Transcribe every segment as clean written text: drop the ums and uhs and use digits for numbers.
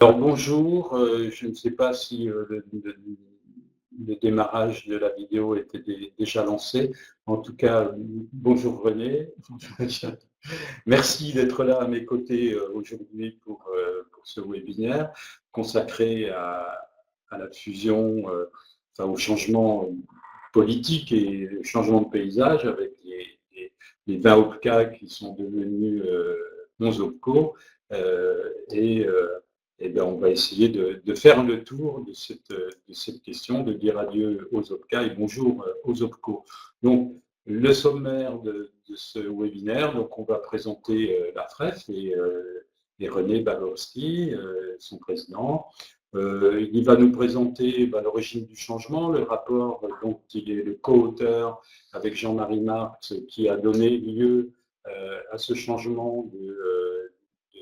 Alors bonjour, je ne sais pas si le démarrage de la vidéo était déjà lancé. En tout cas, bonjour René. Bonjour Richard. Merci d'être là à mes côtés aujourd'hui pour ce webinaire consacré à la fusion, enfin au changement politique et le changement de paysage avec les 20 OPCA qui sont devenus 11 OPCO. Euh, et, euh, et ben, on va essayer de faire le tour de cette question, de dire adieu aux OPCA et bonjour aux OPCO. Donc, le sommaire de ce webinaire, donc on va présenter la FREF et René Bagorski, son président. Il va nous présenter l'origine du changement, le rapport dont il est le co-auteur avec Jean-Marie Marx qui a donné lieu à ce changement de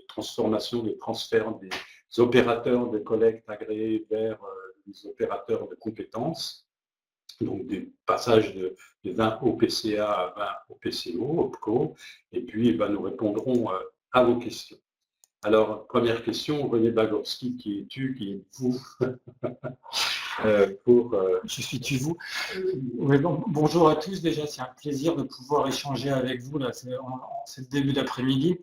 transformation, de transfert des opérateurs de collecte agréés vers les opérateurs de compétences. Donc des passages de 20 OPCA à 20 OPCO, OPCO, et puis nous répondrons à vos questions. Alors, première question, René Bagorski, qui es-tu, qui êtes-vous Je suis vous. Oui, bonjour à tous, déjà c'est un plaisir de pouvoir échanger avec vous là, c'est le début d'après-midi.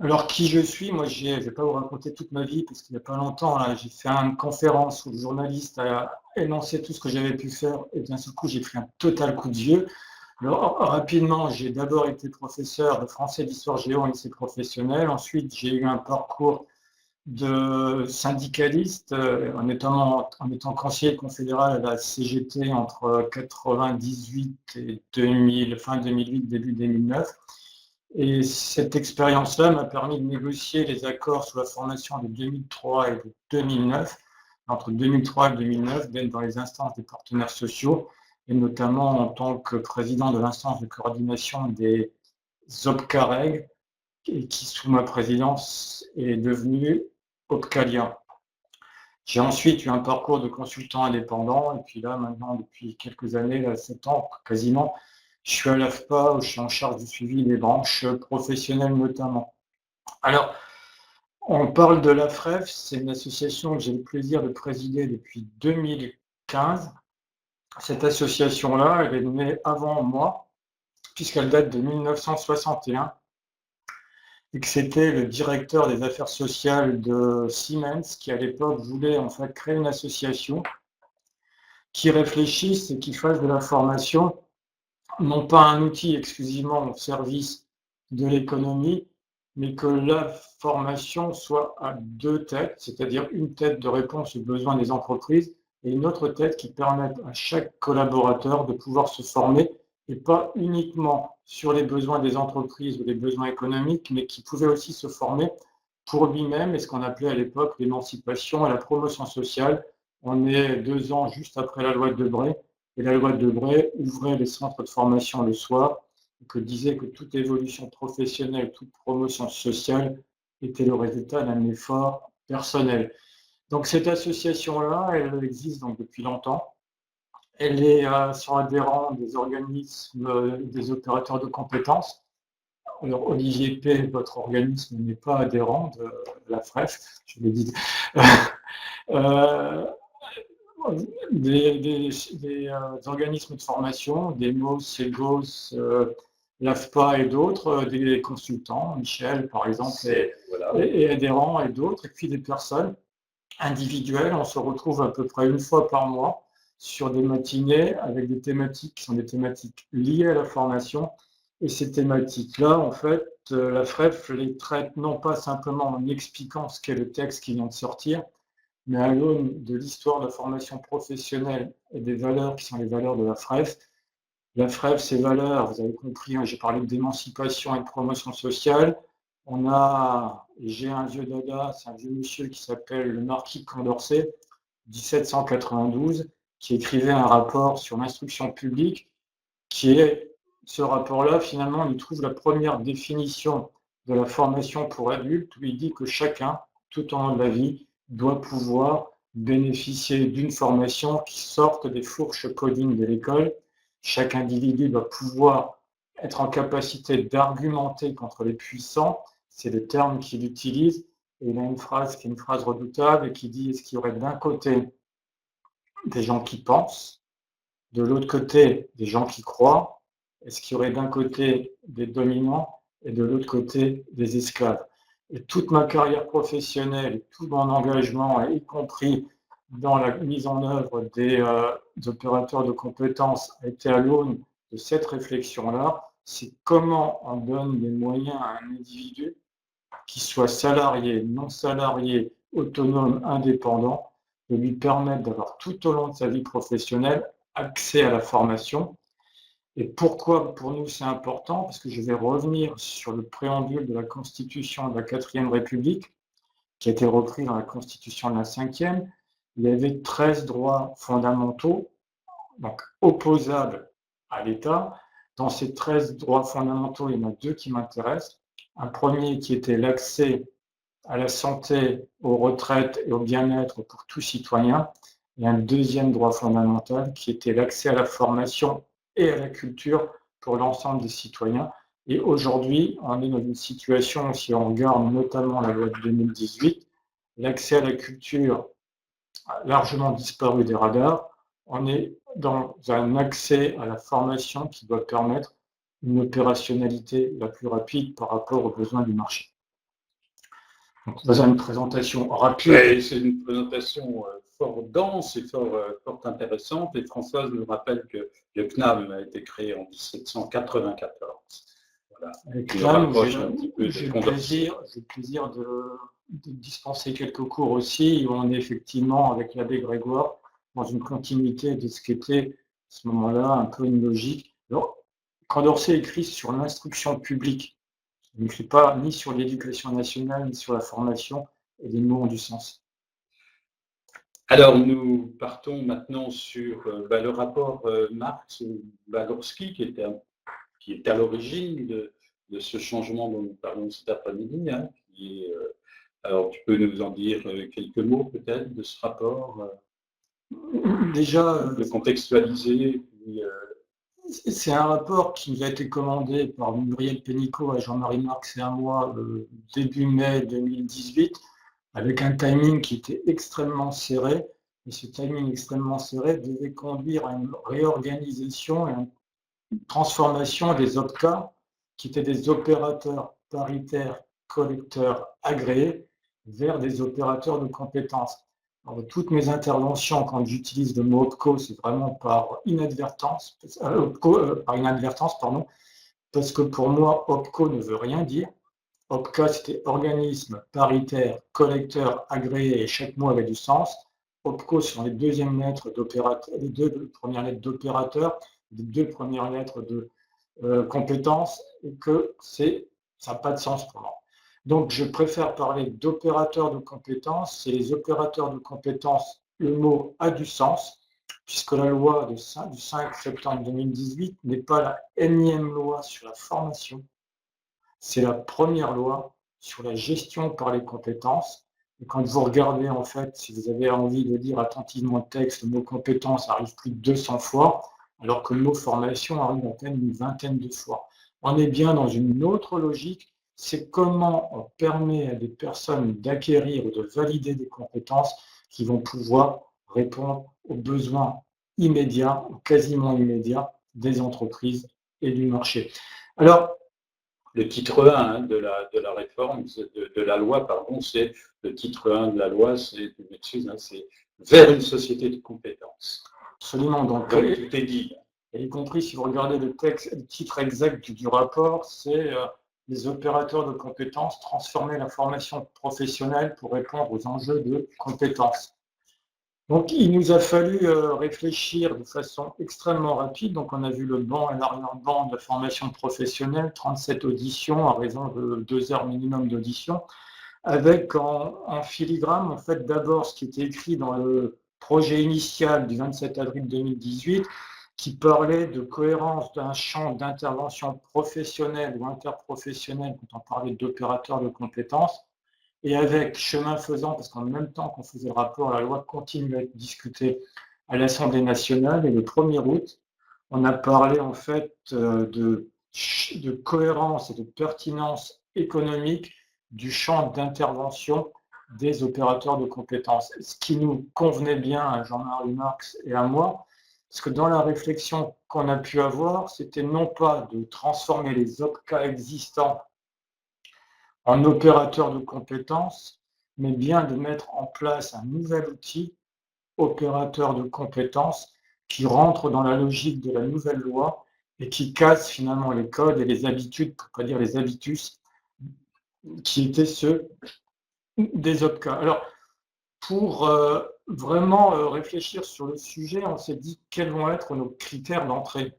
Alors qui je suis, moi je ne vais pas vous raconter toute ma vie parce qu'il n'y a pas longtemps, là, j'ai fait une conférence où le journaliste a énoncé tout ce que j'avais pu faire et d'un seul coup j'ai pris un total coup de vieux. Alors, rapidement, j'ai d'abord été professeur de français, d'histoire géo en lycée professionnel. Ensuite, j'ai eu un parcours de syndicaliste en étant conseiller confédéral à la CGT entre 98 et 2000, fin 2008, début 2009. Et cette expérience-là m'a permis de négocier les accords sur la formation de 2003 et de 2009, entre 2003 et 2009, d'être dans les instances des partenaires sociaux, et notamment en tant que président de l'instance de coordination des OPCAREG, et qui, sous ma présidence, est devenu OPCALIA. J'ai ensuite eu un parcours de consultant indépendant, et puis là, maintenant, depuis quelques années, là, 7 ans quasiment, je suis à l'AFPA, où je suis en charge du suivi des branches professionnelles notamment. Alors, on parle de la FREF, c'est une association que j'ai le plaisir de présider depuis 2015. Cette association-là, elle est née avant moi, puisqu'elle date de 1961, et que c'était le directeur des affaires sociales de Siemens qui, à l'époque, voulait en fait créer une association qui réfléchisse et qui fasse de la formation non pas un outil exclusivement au service de l'économie, mais que la formation soit à deux têtes, c'est-à-dire une tête de réponse aux besoins des entreprises et une autre tête qui permette à chaque collaborateur de pouvoir se former, et pas uniquement sur les besoins des entreprises ou les besoins économiques, mais qui pouvait aussi se former pour lui-même, et ce qu'on appelait à l'époque l'émancipation et la promotion sociale. On est 2 ans juste après la loi de Debré, et la loi de Debré ouvrait les centres de formation le soir, et que disait que toute évolution professionnelle, toute promotion sociale était le résultat d'un effort personnel. Donc cette association-là, elle existe donc depuis longtemps. Elle est sur adhérents des organismes, des opérateurs de compétences. Alors Olivier P, votre organisme n'est pas adhérent de la FREF, je l'ai dit. euh, des organismes de formation, des MOS, CEGOS, l'AFPA et d'autres, des consultants, Michel par exemple, et adhérents et d'autres, et puis des personnes individuelles. On se retrouve à peu près une fois par mois sur des matinées avec des thématiques qui sont des thématiques liées à la formation. Et ces thématiques-là, en fait, la FREF les traite non pas simplement en expliquant ce qu'est le texte qui vient de sortir, mais à l'aune de l'histoire de la formation professionnelle et des valeurs qui sont les valeurs de la FREF. La FREF, ces valeurs, vous avez compris, j'ai parlé d'émancipation et de promotion sociale. J'ai un vieux dada, c'est un vieux monsieur qui s'appelle le marquis de Condorcet, 1792, qui écrivait un rapport sur l'instruction publique, ce rapport-là, finalement, on y trouve la première définition de la formation pour adultes, où il dit que chacun, tout au long de la vie, doit pouvoir bénéficier d'une formation qui sorte des fourches codines de l'école. Chaque individu doit pouvoir être en capacité d'argumenter contre les puissants, c'est le terme qu'il utilise, Et il a une phrase qui est une phrase redoutable et qui dit: est-ce qu'il y aurait d'un côté des gens qui pensent, de l'autre côté des gens qui croient? Est-ce qu'il y aurait d'un côté des dominants et de l'autre côté des esclaves? Et toute ma carrière professionnelle, tout mon engagement, y compris dans la mise en œuvre des opérateurs de compétences, a été à l'aune de cette réflexion-là. C'est comment on donne des moyens à un individu qui soit salarié, non salarié, autonome, indépendant, de lui permettre d'avoir tout au long de sa vie professionnelle accès à la formation. Et pourquoi pour nous c'est important? Parce que je vais revenir sur le préambule de la Constitution de la 4e République, qui a été repris dans la Constitution de la 5e. Il y avait 13 droits fondamentaux, donc opposables à l'État. Dans ces 13 droits fondamentaux, il y en a 2 qui m'intéressent. Un premier qui était l'accès à la santé, aux retraites et au bien-être pour tout citoyen, et un deuxième droit fondamental qui était l'accès à la formation et à la culture pour l'ensemble des citoyens. Et aujourd'hui, on est dans une situation, si on regarde notamment la loi de 2018, l'accès à la culture a largement disparu des radars. On est dans un accès à la formation qui doit permettre une opérationnalité la plus rapide par rapport aux besoins du marché. Donc, c'est une présentation rapide. Ouais, c'est une présentation fort dense et fort intéressante. Et Françoise nous rappelle que le CNAM a été créé en 1794. Voilà. Avec CNAM, j'ai le plaisir de dispenser quelques cours aussi, où on est effectivement, avec l'abbé Grégoire, dans une continuité de ce qu'était à ce moment-là un peu une logique. Alors, Condorcet écrit sur l'instruction publique. Il n'écrit pas ni sur l'éducation nationale, ni sur la formation, et les mots ont du sens. Alors, nous partons maintenant sur le rapport Marx-Walorski, qui est à l'origine de ce changement dont nous parlons cet après-midi. Hein, alors, tu peux nous en dire quelques mots peut-être de ce rapport, déjà, de contextualiser. C'est un rapport qui nous a été commandé par Muriel Pénicaud à Jean-Marie Marx et à moi début mai 2018, avec un timing qui était extrêmement serré. Et ce timing extrêmement serré devait conduire à une réorganisation et à une transformation des OPCA, qui étaient des opérateurs paritaires collecteurs agréés, vers des opérateurs de compétences. Alors, toutes mes interventions, quand j'utilise le mot OPCO, c'est vraiment par inadvertance, parce que pour moi, OPCO ne veut rien dire. OPCA, c'était organisme paritaire, collecteur, agréé, et chaque mot avait du sens. OPCO sont les deuxièmes lettres d'opérateur, les deux premières lettres d'opérateur, les deux premières lettres de compétences, et que ça n'a pas de sens pour moi. Donc, je préfère parler d'opérateurs de compétences. C'est les opérateurs de compétences, le mot a du sens, puisque la loi du 5 septembre 2018 n'est pas la énième loi sur la formation, c'est la première loi sur la gestion par les compétences. Et quand vous regardez, en fait, si vous avez envie de lire attentivement le texte, le mot compétence arrive plus de 200 fois, alors que le mot formation arrive à peine une vingtaine de fois. On est bien dans une autre logique, c'est comment on permet à des personnes d'acquérir ou de valider des compétences qui vont pouvoir répondre aux besoins immédiats, ou quasiment immédiats, des entreprises et du marché. Alors, le titre 1 de la réforme, de la loi, pardon, c'est le titre 1 de la loi, c'est vers une société de compétences. Absolument. Donc tout est dit. Et y compris si vous regardez le titre exact du rapport, c'est les opérateurs de compétences transformer la formation professionnelle pour répondre aux enjeux de compétences. Donc, il nous a fallu réfléchir de façon extrêmement rapide. Donc, on a vu le banc et l'arrière-banc de la formation professionnelle, 37 auditions à raison de 2 heures minimum d'audition, avec en filigrane, en fait, d'abord ce qui était écrit dans le projet initial du 27 avril 2018, qui parlait de cohérence d'un champ d'intervention professionnelle ou interprofessionnelle quand on parlait d'opérateurs de compétences. Et avec chemin faisant, parce qu'en même temps qu'on faisait le rapport, la loi continue à être discutée à l'Assemblée nationale. Et le 1er août, on a parlé en fait de cohérence et de pertinence économique du champ d'intervention des opérateurs de compétences. Ce qui nous convenait bien à Jean-Marie Marx et à moi, parce que dans la réflexion qu'on a pu avoir, c'était non pas de transformer les OPCA existants en opérateurs de compétences, mais bien de mettre en place un nouvel outil, opérateur de compétences, qui rentre dans la logique de la nouvelle loi et qui casse finalement les codes et les habitudes, pour ne pas dire les habitus, qui étaient ceux des OPCA. Alors, pour vraiment réfléchir sur le sujet, on s'est dit quels vont être nos critères d'entrée.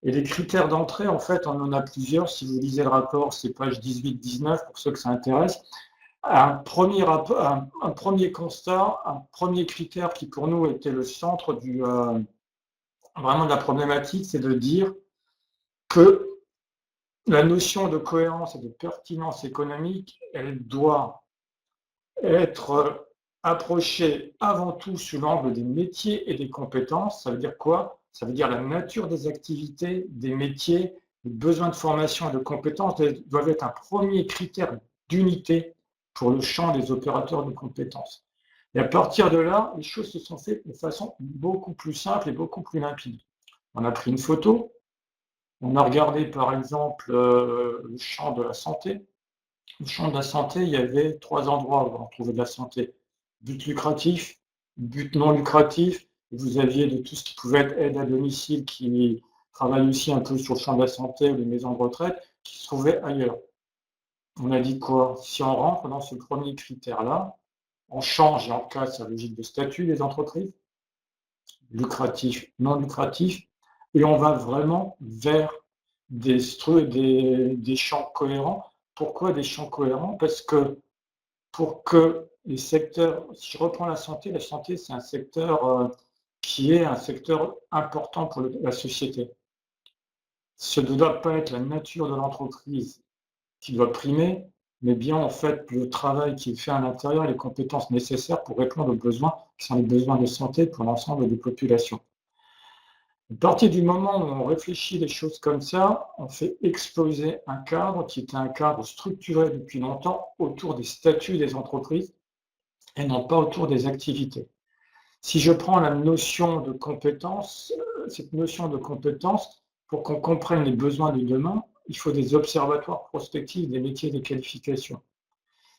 Et les critères d'entrée, en fait, on en a plusieurs. Si vous lisez le rapport, c'est page 18-19 pour ceux que ça intéresse. Un premier constat, un premier critère qui pour nous était le centre vraiment de la problématique, c'est de dire que la notion de cohérence et de pertinence économique, elle doit être approchée avant tout sous l'angle des métiers et des compétences. Ça veut dire quoi? Ça veut dire la nature des activités, des métiers, les besoins de formation et de compétences doivent être un premier critère d'unité pour le champ des opérateurs de compétences. Et à partir de là, les choses se sont faites de façon beaucoup plus simple et beaucoup plus limpide. On a pris une photo, on a regardé par exemple le champ de la santé. Le champ de la santé, il y avait 3 endroits où on trouvait de la santé. But lucratif, but non lucratif, vous aviez de tout ce qui pouvait être aide à domicile qui travaille aussi un peu sur le champ de la santé ou les maisons de retraite qui se trouvaient ailleurs. On a dit quoi? Si on rentre dans ce premier critère-là, on change et on casse la logique de statut des entreprises, lucratif, non lucratif, et on va vraiment vers des champs cohérents. Pourquoi des champs cohérents? Parce que pour que les secteurs, si je reprends la santé c'est un secteur qui est un secteur important pour la société. Ce ne doit pas être la nature de l'entreprise qui doit primer, mais bien en fait le travail qui est fait à l'intérieur et les compétences nécessaires pour répondre aux besoins qui sont les besoins de santé pour l'ensemble des populations. À partir du moment où on réfléchit les choses comme ça, on fait exploser un cadre qui était un cadre structuré depuis longtemps autour des statuts des entreprises et non pas autour des activités. Si je prends la notion de compétence, cette notion de compétence, pour qu'on comprenne les besoins de demain, il faut des observatoires prospectifs des métiers et des qualifications.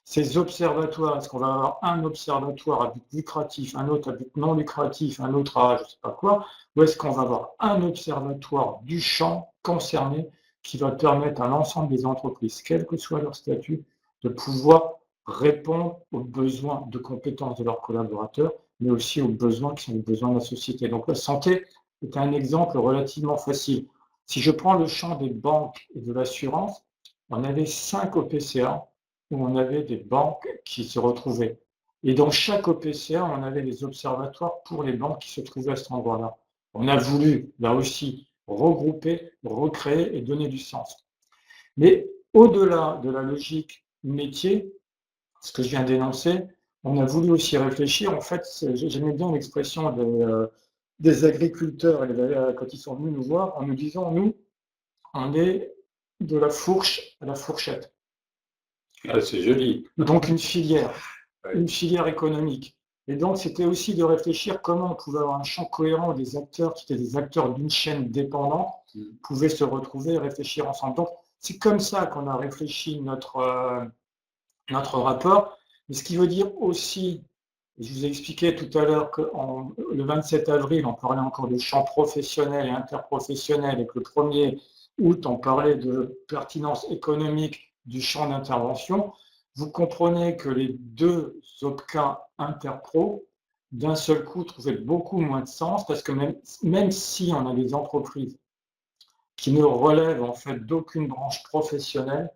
Ces observatoires, est-ce qu'on va avoir un observatoire à but lucratif, un autre à but non lucratif, un autre à je ne sais pas quoi, ou est-ce qu'on va avoir un observatoire du champ concerné qui va permettre à l'ensemble des entreprises, quel que soit leur statut, de pouvoir répondre aux besoins de compétences de leurs collaborateurs, mais aussi aux besoins qui sont les besoins de la société. Donc la santé est un exemple relativement facile. Si je prends le champ des banques et de l'assurance, on avait 5 OPCA où on avait des banques qui se retrouvaient. Et dans chaque OPCA, on avait des observatoires pour les banques qui se trouvaient à cet endroit-là. On a voulu, là aussi, regrouper, recréer et donner du sens. Mais au-delà de la logique métier, ce que je viens d'énoncer, on a voulu aussi réfléchir. En fait, j'aimais bien l'expression des agriculteurs quand ils sont venus nous voir en nous disant, nous, on est de la fourche à la fourchette. Ah, c'est joli. Donc une filière économique. Et donc c'était aussi de réfléchir comment on pouvait avoir un champ cohérent où des acteurs qui étaient des acteurs d'une chaîne dépendante pouvaient se retrouver et réfléchir ensemble. Donc c'est comme ça qu'on a réfléchi notre rapport. Mais ce qui veut dire aussi, je vous ai expliqué tout à l'heure que le 27 avril, on parlait encore de champ professionnel et interprofessionnel et que le 1er août, on parlait de pertinence économique du champ d'intervention. Vous comprenez que les deux OPCA interpro, d'un seul coup, trouvaient beaucoup moins de sens parce que même si on a des entreprises qui ne relèvent en fait d'aucune branche professionnelle,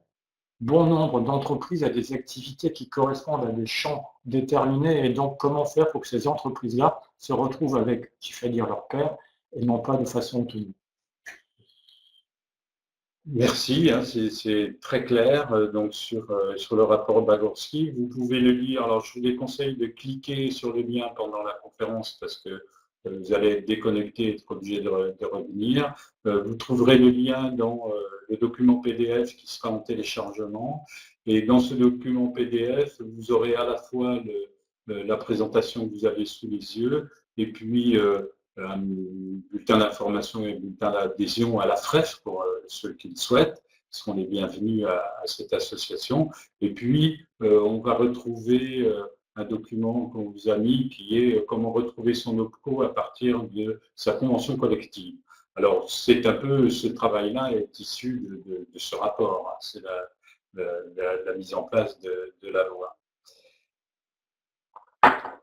bon nombre d'entreprises a des activités qui correspondent à des champs déterminés et donc comment faire pour que ces entreprises-là se retrouvent avec, il faut dire, leur père et non pas de façon autonome. Merci, hein, c'est très clair donc sur le rapport Bagorski. Vous pouvez le lire. Alors, je vous déconseille de cliquer sur le lien pendant la conférence parce que vous allez être déconnecté et être obligé de revenir. Vous trouverez le lien dans le document PDF qui sera en téléchargement. Et dans ce document PDF, vous aurez à la fois la présentation que vous avez sous les yeux et puis un bulletin d'information et un bulletin d'adhésion à la FREF pour ceux qui le souhaitent. Ils seront les bienvenus à cette association. Et puis, on va retrouver un document qu'on vous a mis qui est comment retrouver son OPCO à partir de sa convention collective. Alors, c'est un peu, ce travail-là est issu de ce rapport. Hein. C'est la mise en place de la loi.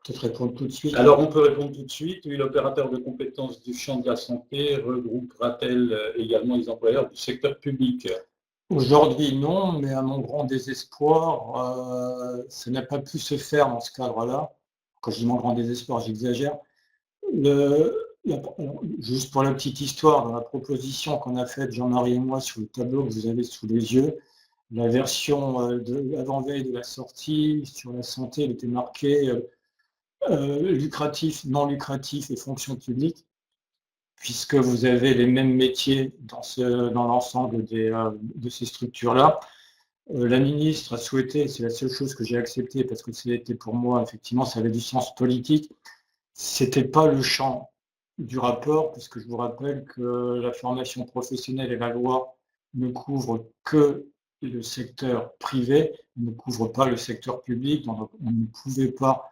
Peut-être répondre tout de suite. Alors, on peut répondre tout de suite. Oui, l'opérateur de compétences du champ de la santé regroupera-t-elle également les employeurs du secteur public? Aujourd'hui, non, mais à mon grand désespoir, ça n'a pas pu se faire dans ce cadre-là. Quand je dis mon grand désespoir, j'exagère. Juste pour la petite histoire, dans la proposition qu'on a faite, Jean-Marie et moi, sur le tableau que vous avez sous les yeux, la version de l'avant-veille de la sortie sur la santé, elle était marquée lucratif, non lucratif et fonction publique, puisque vous avez les mêmes métiers dans l'ensemble de ces structures-là. La ministre a souhaité, c'est la seule chose que j'ai acceptée parce que c'était pour moi, effectivement, ça avait du sens politique, c'était pas le champ du rapport, puisque je vous rappelle que la formation professionnelle et la loi ne couvrent que le secteur privé, ne couvrent pas le secteur public, donc on ne pouvait pas,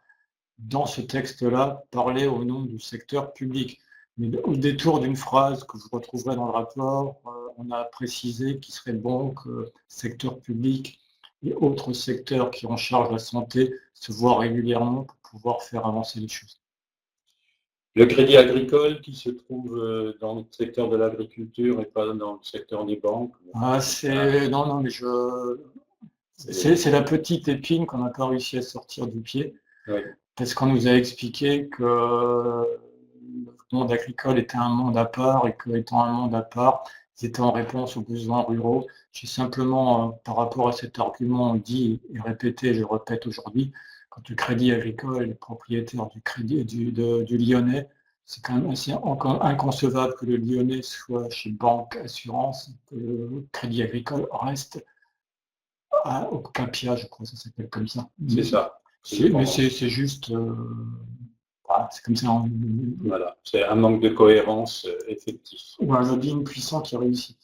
dans ce texte-là, parler au nom du secteur public. Mais au détour d'une phrase que vous retrouverez dans le rapport, on a précisé qu'il serait bon que secteur public et autres secteurs qui en charge la santé se voient régulièrement pour pouvoir faire avancer les choses. Le crédit agricole qui se trouve dans le secteur de l'agriculture et pas dans le secteur des banques. Non, mais c'est la petite épine qu'on n'a pas réussi à sortir du pied. Oui. Parce qu'on nous a expliqué que le monde agricole était un monde à part et qu'étant un monde à part, ils étaient en réponse aux besoins ruraux. J'ai simplement, par rapport à cet argument dit et répété, je le répète aujourd'hui, quand le Crédit Agricole est propriétaire du Lyonnais, c'est quand même assez inconcevable que le Lyonnais soit chez Banque Assurance, que le Crédit Agricole reste au Capia, je crois que ça s'appelle comme ça. C'est ça. Mais c'est juste, voilà, c'est comme ça. Voilà, c'est un manque de cohérence effectif. Ou un lobbying puissant qui réussit.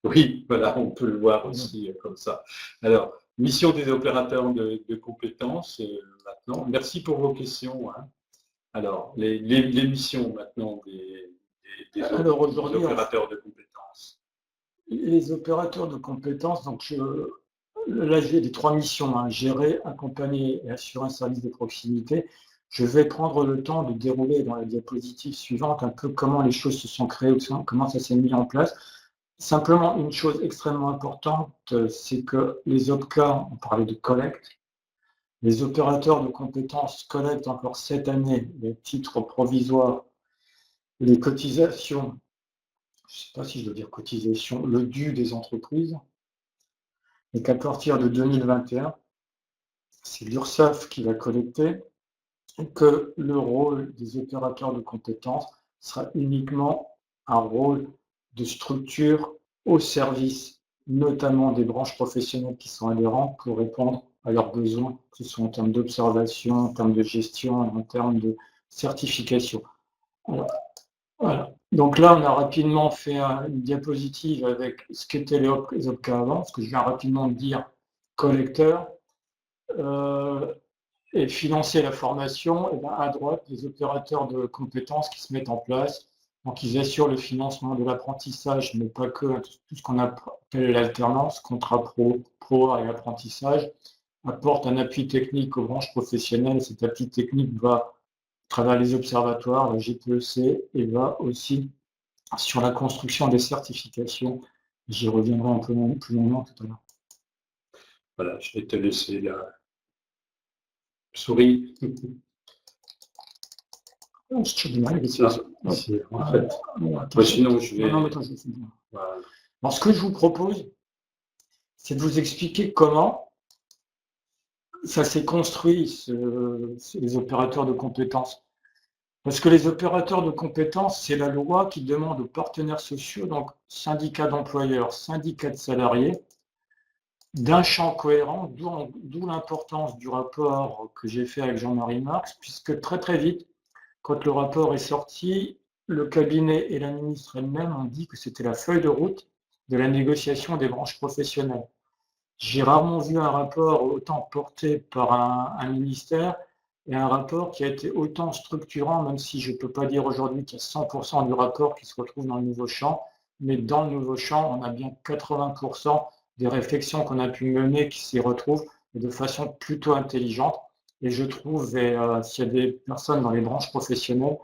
Oui, voilà, on peut le voir aussi comme ça. Alors, mission des opérateurs de compétences maintenant. Merci pour vos questions. Hein. Alors, les missions maintenant des opérateurs de compétences. Les opérateurs de compétences, donc là j'ai les 3 missions, hein, gérer, accompagner et assurer un service de proximité. Je vais prendre le temps de dérouler dans la diapositive suivante un peu comment les choses se sont créées, comment ça s'est mis en place. Simplement, une chose extrêmement importante, c'est que les OPCA, on parlait de collecte, les opérateurs de compétences collectent encore cette année les titres provisoires, les cotisations, je ne sais pas si je dois dire cotisation, le dû des entreprises, et qu'à partir de 2021, c'est l'URSSAF qui va collecter, et que le rôle des opérateurs de compétences sera uniquement un rôle de structure au service, notamment des branches professionnelles qui sont adhérentes, pour répondre à leurs besoins, que ce soit en termes d'observation, en termes de gestion, en termes de certification. Voilà. Donc là, on a rapidement fait une diapositive avec ce qu'étaient les OPCA avant, ce que je viens rapidement de dire, collecteur, et financer la formation, et bien à droite, les opérateurs de compétences qui se mettent en place. Donc, ils assurent le financement de l'apprentissage, mais pas que, tout ce qu'on appelle l'alternance, contrat pro et apprentissage, apporte un appui technique aux branches professionnelles. Cet appui technique va à travers les observatoires, la GPEC, et va aussi sur la construction des certifications. J'y reviendrai un peu plus longuement tout à l'heure. Voilà, je vais te laisser la souris. Je suis du mal, ici, en fait. Sinon, je vais... Non, attends, je vais finir. Voilà. Alors, ce que je vous propose, c'est de vous expliquer comment ça s'est construit, les opérateurs de compétences. Parce que les opérateurs de compétences, c'est la loi qui demande aux partenaires sociaux, donc syndicats d'employeurs, syndicats de salariés, d'un champ cohérent, d'où l'importance du rapport que j'ai fait avec Jean-Marie Marx, puisque très très vite, quand le rapport est sorti, le cabinet et la ministre elle-même ont dit que c'était la feuille de route de la négociation des branches professionnelles. J'ai rarement vu un rapport autant porté par un ministère et un rapport qui a été autant structurant, même si je ne peux pas dire aujourd'hui qu'il y a 100% du rapport qui se retrouve dans le nouveau champ, mais dans le nouveau champ, on a bien 80% des réflexions qu'on a pu mener qui s'y retrouvent et de façon plutôt intelligente. Et je trouve, s'il y a des personnes dans les branches professionnelles,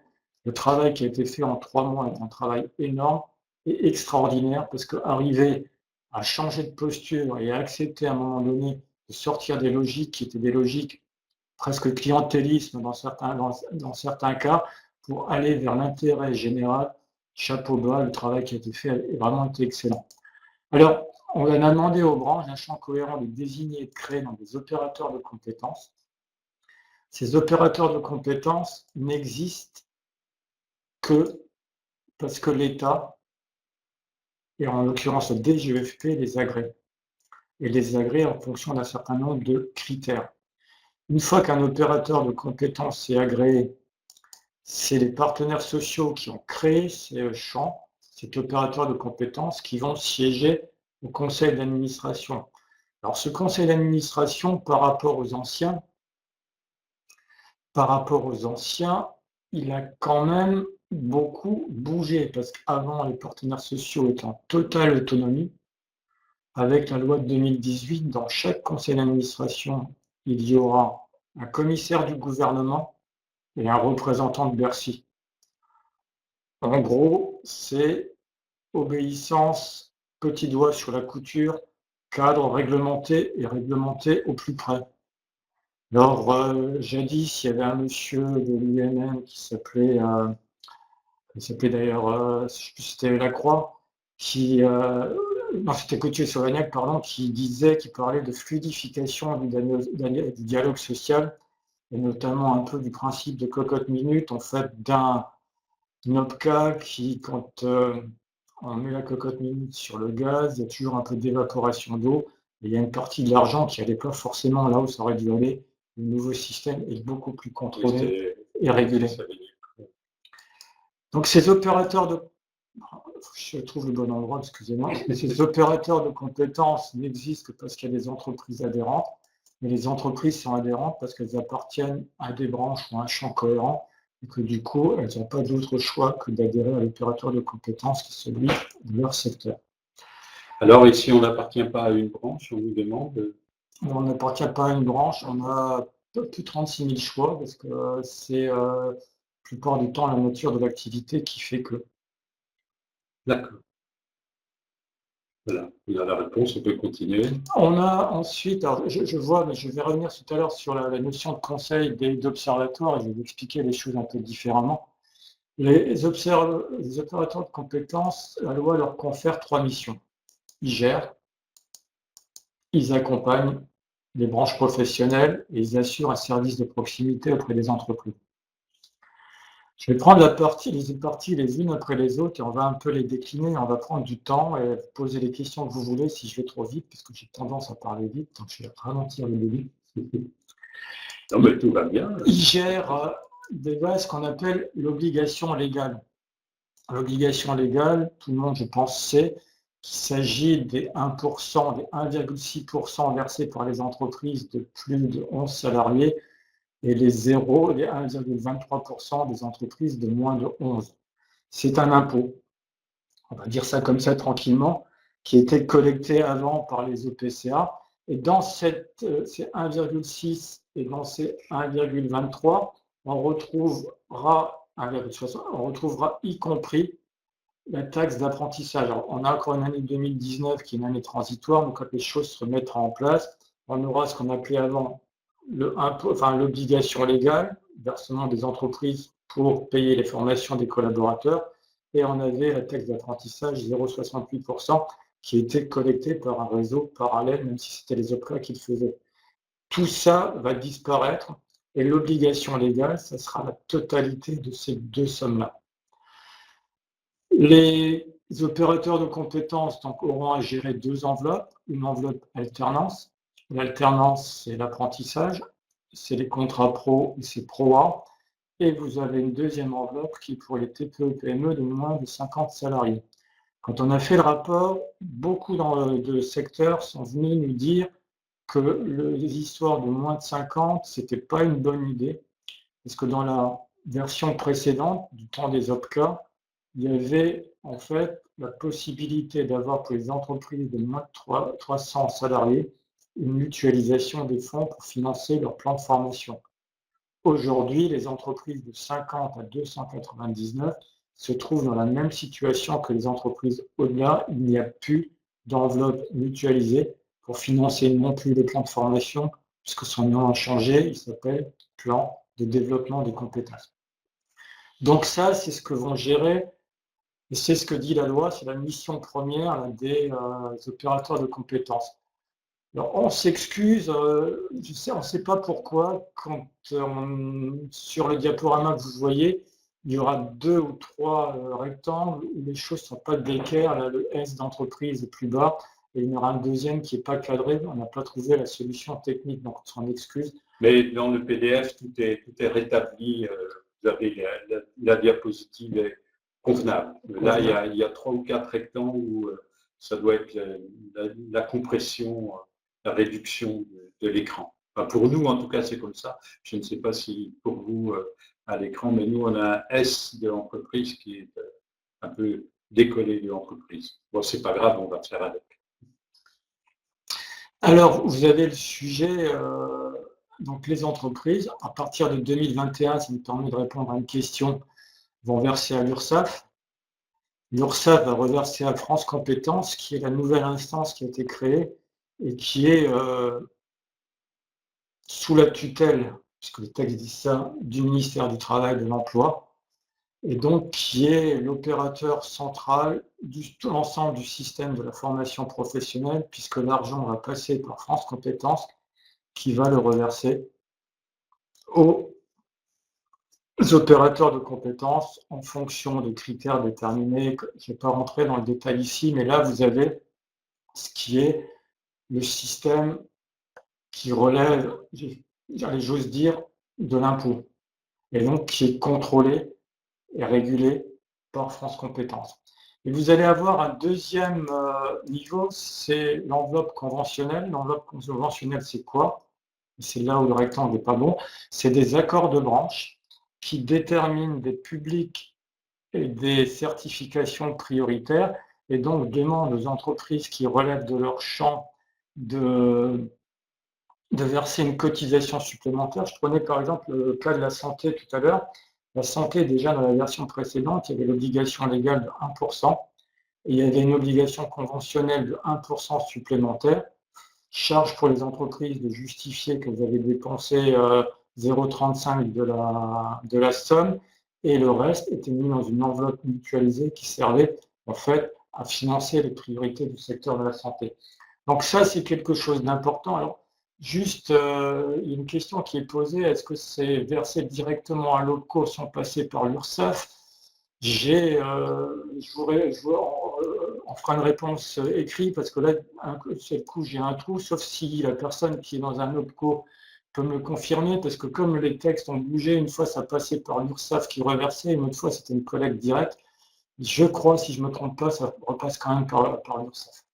le travail qui a été fait en 3 mois est un travail énorme et extraordinaire, parce qu'arriver à changer de posture et à accepter à un moment donné de sortir des logiques qui étaient des logiques presque clientélisme dans certains cas, pour aller vers l'intérêt général, chapeau bas, le travail qui a été fait a vraiment été excellent. Alors, on a demandé aux branches un champ cohérent de désigner et de créer dans des opérateurs de compétences. Ces opérateurs de compétences n'existent que parce que l'État, et en l'occurrence le DGEFP, les agrée. Et les agrée en fonction d'un certain nombre de critères. Une fois qu'un opérateur de compétences est agréé, c'est les partenaires sociaux qui ont créé ces champs, cet opérateur de compétences, qui vont siéger au conseil d'administration. Alors ce conseil d'administration, par rapport aux anciens, il a quand même beaucoup bougé, parce qu'avant, les partenaires sociaux étaient en totale autonomie. Avec la loi de 2018, dans chaque conseil d'administration, il y aura un commissaire du gouvernement et un représentant de Bercy. En gros, c'est obéissance, petit doigt sur la couture, cadre réglementé et réglementé au plus près. Alors, jadis, il y avait un monsieur de l'UNM qui s'appelait d'ailleurs, je ne sais plus si c'était Lacroix, non, c'était Coutier-Sauvagnac, pardon, qui parlait de fluidification du dialogue social, et notamment un peu du principe de cocotte-minute, en fait, d'un OPCA qui, quand on met la cocotte-minute sur le gaz, il y a toujours un peu d'évaporation d'eau, et il y a une partie de l'argent qui n'allait pas forcément là où ça aurait dû aller. Le nouveau système est beaucoup plus contrôlé et régulé. Donc ces opérateurs de... Je trouve le bon endroit, excusez-moi. Ces opérateurs de compétences n'existent que parce qu'il y a des entreprises adhérentes, mais les entreprises sont adhérentes parce qu'elles appartiennent à des branches ou à un champ cohérent, et que du coup, elles n'ont pas d'autre choix que d'adhérer à l'opérateur de compétences qui est celui de leur secteur. Alors, et si on n'appartient pas à une branche, on nous demande... On n'appartient pas à une branche, on a plus de 36 000 choix, parce que c'est la plupart du temps la nature de l'activité qui fait que... D'accord. Voilà, il a la réponse, on peut continuer. On a ensuite, alors je vois, mais je vais revenir tout à l'heure sur la notion de conseil et d'observatoire, et je vais vous expliquer les choses un peu différemment. Les opérateurs de compétences, la loi leur confère 3 missions. Ils gèrent, ils accompagnent les branches professionnelles et ils assurent un service de proximité auprès des entreprises. Je vais prendre les parties les unes après les autres et on va un peu les décliner, on va prendre du temps et poser les questions que vous voulez si je vais trop vite, parce que j'ai tendance à parler vite, donc je vais ralentir le débit. Non, mais tout va bien. Il gère des bases qu'on appelle l'obligation légale. L'obligation légale, tout le monde, je pense, sait qu'il s'agit des 1%, des 1,6% versés par les entreprises de plus de 11 salariés et les 1,23% des entreprises de moins de 11. C'est un impôt, on va dire ça comme ça tranquillement, qui était collecté avant par les EPCA. Et dans ces 1,6 et dans ces 1,23, on retrouvera y compris la taxe d'apprentissage. On a encore une année 2019 qui est une année transitoire, donc quand les choses se remettront en place, on aura ce qu'on appelait avant l'obligation légale, versement des entreprises pour payer les formations des collaborateurs, et on avait la taxe d'apprentissage 0,68% qui était collectée par un réseau parallèle, même si c'était les OPCA qui le faisaient. Tout ça va disparaître Et l'obligation légale, ça sera la totalité de ces deux sommes-là. Les opérateurs de compétences donc, auront à gérer deux enveloppes, une enveloppe alternance. L'alternance, c'est l'apprentissage, c'est les contrats pro et c'est ProA. Et vous avez une deuxième enveloppe qui est pour les TPE-PME de moins de 50 salariés. Quand on a fait le rapport, beaucoup de secteurs sont venus nous dire que les histoires de moins de 50, ce n'était pas une bonne idée, parce que dans la version précédente, du temps des OPCA, il y avait en fait la possibilité d'avoir pour les entreprises de moins de 300 salariés une mutualisation des fonds pour financer leur plan de formation. Aujourd'hui, les entreprises de 50 à 299 se trouvent dans la même situation que les entreprises au-delà. Il n'y a plus d'enveloppe mutualisée pour financer non plus les plans de formation, puisque son nom a changé, il s'appelle plan de développement des compétences. Donc ça, c'est ce que vont gérer, et c'est ce que dit la loi, c'est la mission première des opérateurs de compétences. Alors, on s'excuse, on ne sait pas pourquoi, quand sur le diaporama que vous voyez, il y aura 2 ou 3 rectangles où les choses ne sont pas d'équerre, là le S d'entreprise est plus bas, et il y en aura un deuxième qui n'est pas cadré, on n'a pas trouvé la solution technique, donc on s'en excuse. Mais dans le PDF, tout est rétabli, vous avez la diapositive est convenable. Là, il y a 3 ou 4 rectangles où ça doit être la compression, la réduction de l'écran. Enfin, pour nous, en tout cas, c'est comme ça. Je ne sais pas si pour vous, à l'écran, mais nous, on a un S de l'entreprise qui est un peu décollé de l'entreprise. Bon, c'est pas grave, on va faire avec. Alors, vous avez le sujet, donc les entreprises, à partir de 2021, ça nous permet de répondre à une question, vont verser à l'URSSAF. L'URSSAF va reverser à France Compétences, qui est la nouvelle instance qui a été créée et qui est sous la tutelle, puisque le texte dit ça, du ministère du Travail et de l'Emploi, et donc qui est l'opérateur central de l'ensemble du système de la formation professionnelle, puisque l'argent va passer par France Compétences, qui va le reverser aux opérateurs de compétences en fonction de critères déterminés. Je ne vais pas rentrer dans le détail ici, mais là, vous avez ce qui est le système qui relève, j'ose dire, de l'impôt, et donc qui est contrôlé et régulé par France Compétences. Et vous allez avoir un deuxième niveau, c'est l'enveloppe conventionnelle. L'enveloppe conventionnelle, c'est quoi? C'est là où le rectangle n'est pas bon. C'est des accords de branche qui déterminent des publics et des certifications prioritaires et donc demandent aux entreprises qui relèvent de leur champ de verser une cotisation supplémentaire. Je prenais par exemple le cas de la santé tout à l'heure. La santé, déjà dans la version précédente, il y avait l'obligation légale de 1%, et il y avait une obligation conventionnelle de 1% supplémentaire. Charge pour les entreprises de justifier qu'elles avaient dépensé 0,35 de la somme, et le reste était mis dans une enveloppe mutualisée qui servait en fait à financer les priorités du secteur de la santé. Donc ça, c'est quelque chose d'important. Alors, juste, il y a une question qui est posée, est-ce que c'est versé directement à l'OPCO sans passer par l'URSSAF? On fera une réponse écrite parce que là, c'est coup, j'ai un trou, sauf si la personne qui est dans un OPCO peut me le confirmer, parce que comme les textes ont bougé, une fois ça passait par l'URSSAF qui reversait, une autre fois c'était une collecte directe. Je crois, si je ne me trompe pas, ça repasse quand même par l'URSSAF.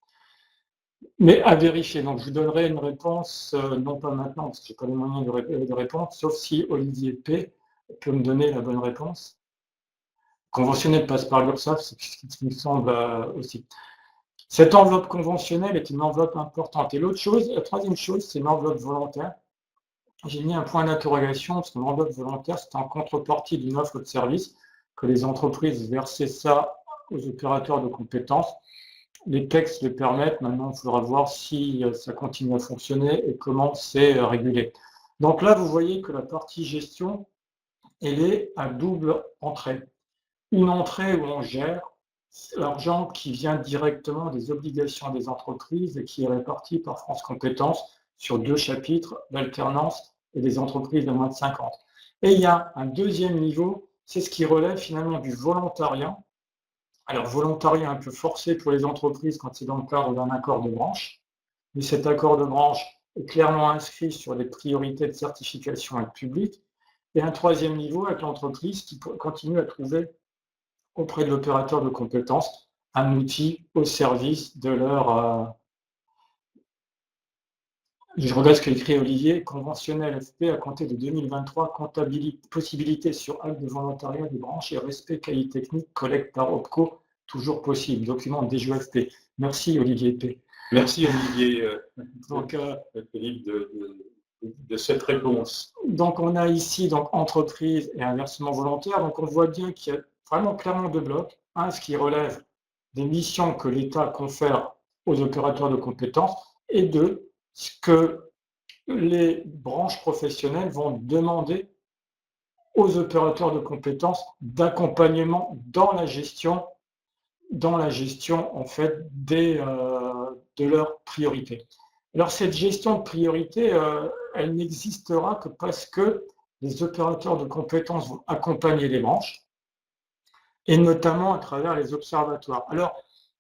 Mais à vérifier, donc je vous donnerai une réponse, non pas maintenant, parce que je n'ai pas les moyens de réponse, sauf si Olivier P peut me donner la bonne réponse. Conventionnel passe par l'URSSAF, c'est ce qui me semble aussi. Cette enveloppe conventionnelle est une enveloppe importante. Et l'autre chose, la troisième chose, c'est l'enveloppe volontaire. J'ai mis un point d'interrogation, parce que l'enveloppe volontaire, c'est en contrepartie d'une offre de service, que les entreprises versaient ça aux opérateurs de compétences. Les textes le permettent, maintenant il faudra voir si ça continue à fonctionner et comment c'est régulé. Donc là, vous voyez que la partie gestion, elle est à double entrée. Une entrée où on gère l'argent qui vient directement des obligations des entreprises et qui est réparti par France Compétences sur 2 chapitres, l'alternance et des entreprises de moins de 50. Et il y a un deuxième niveau, c'est ce qui relève finalement du volontariat. Alors, volontariat un peu forcé pour les entreprises quand c'est dans le cadre d'un accord de branche, mais cet accord de branche est clairement inscrit sur les priorités de certification publique. Et un troisième niveau avec l'entreprise qui continue à trouver auprès de l'opérateur de compétences un outil au service de leur... je regarde ce qu'écrit Olivier, conventionnel FP à compter de 2023, possibilité sur acte de volontariat des branches et respect cahier technique, collecte par OPCO, toujours possible, document DGOFP. Merci Olivier P. Merci Olivier Philippe de cette réponse. Donc on a ici donc entreprise et inversement volontaire. Donc on voit bien qu'il y a vraiment clairement deux blocs. Un, ce qui relève des missions que l'État confère aux opérateurs de compétences, et deux, ce que les branches professionnelles vont demander aux opérateurs de compétences d'accompagnement dans la gestion en fait de leurs priorités. Alors cette gestion de priorité, elle n'existera que parce que les opérateurs de compétences vont accompagner les branches, et notamment à travers les observatoires. Alors,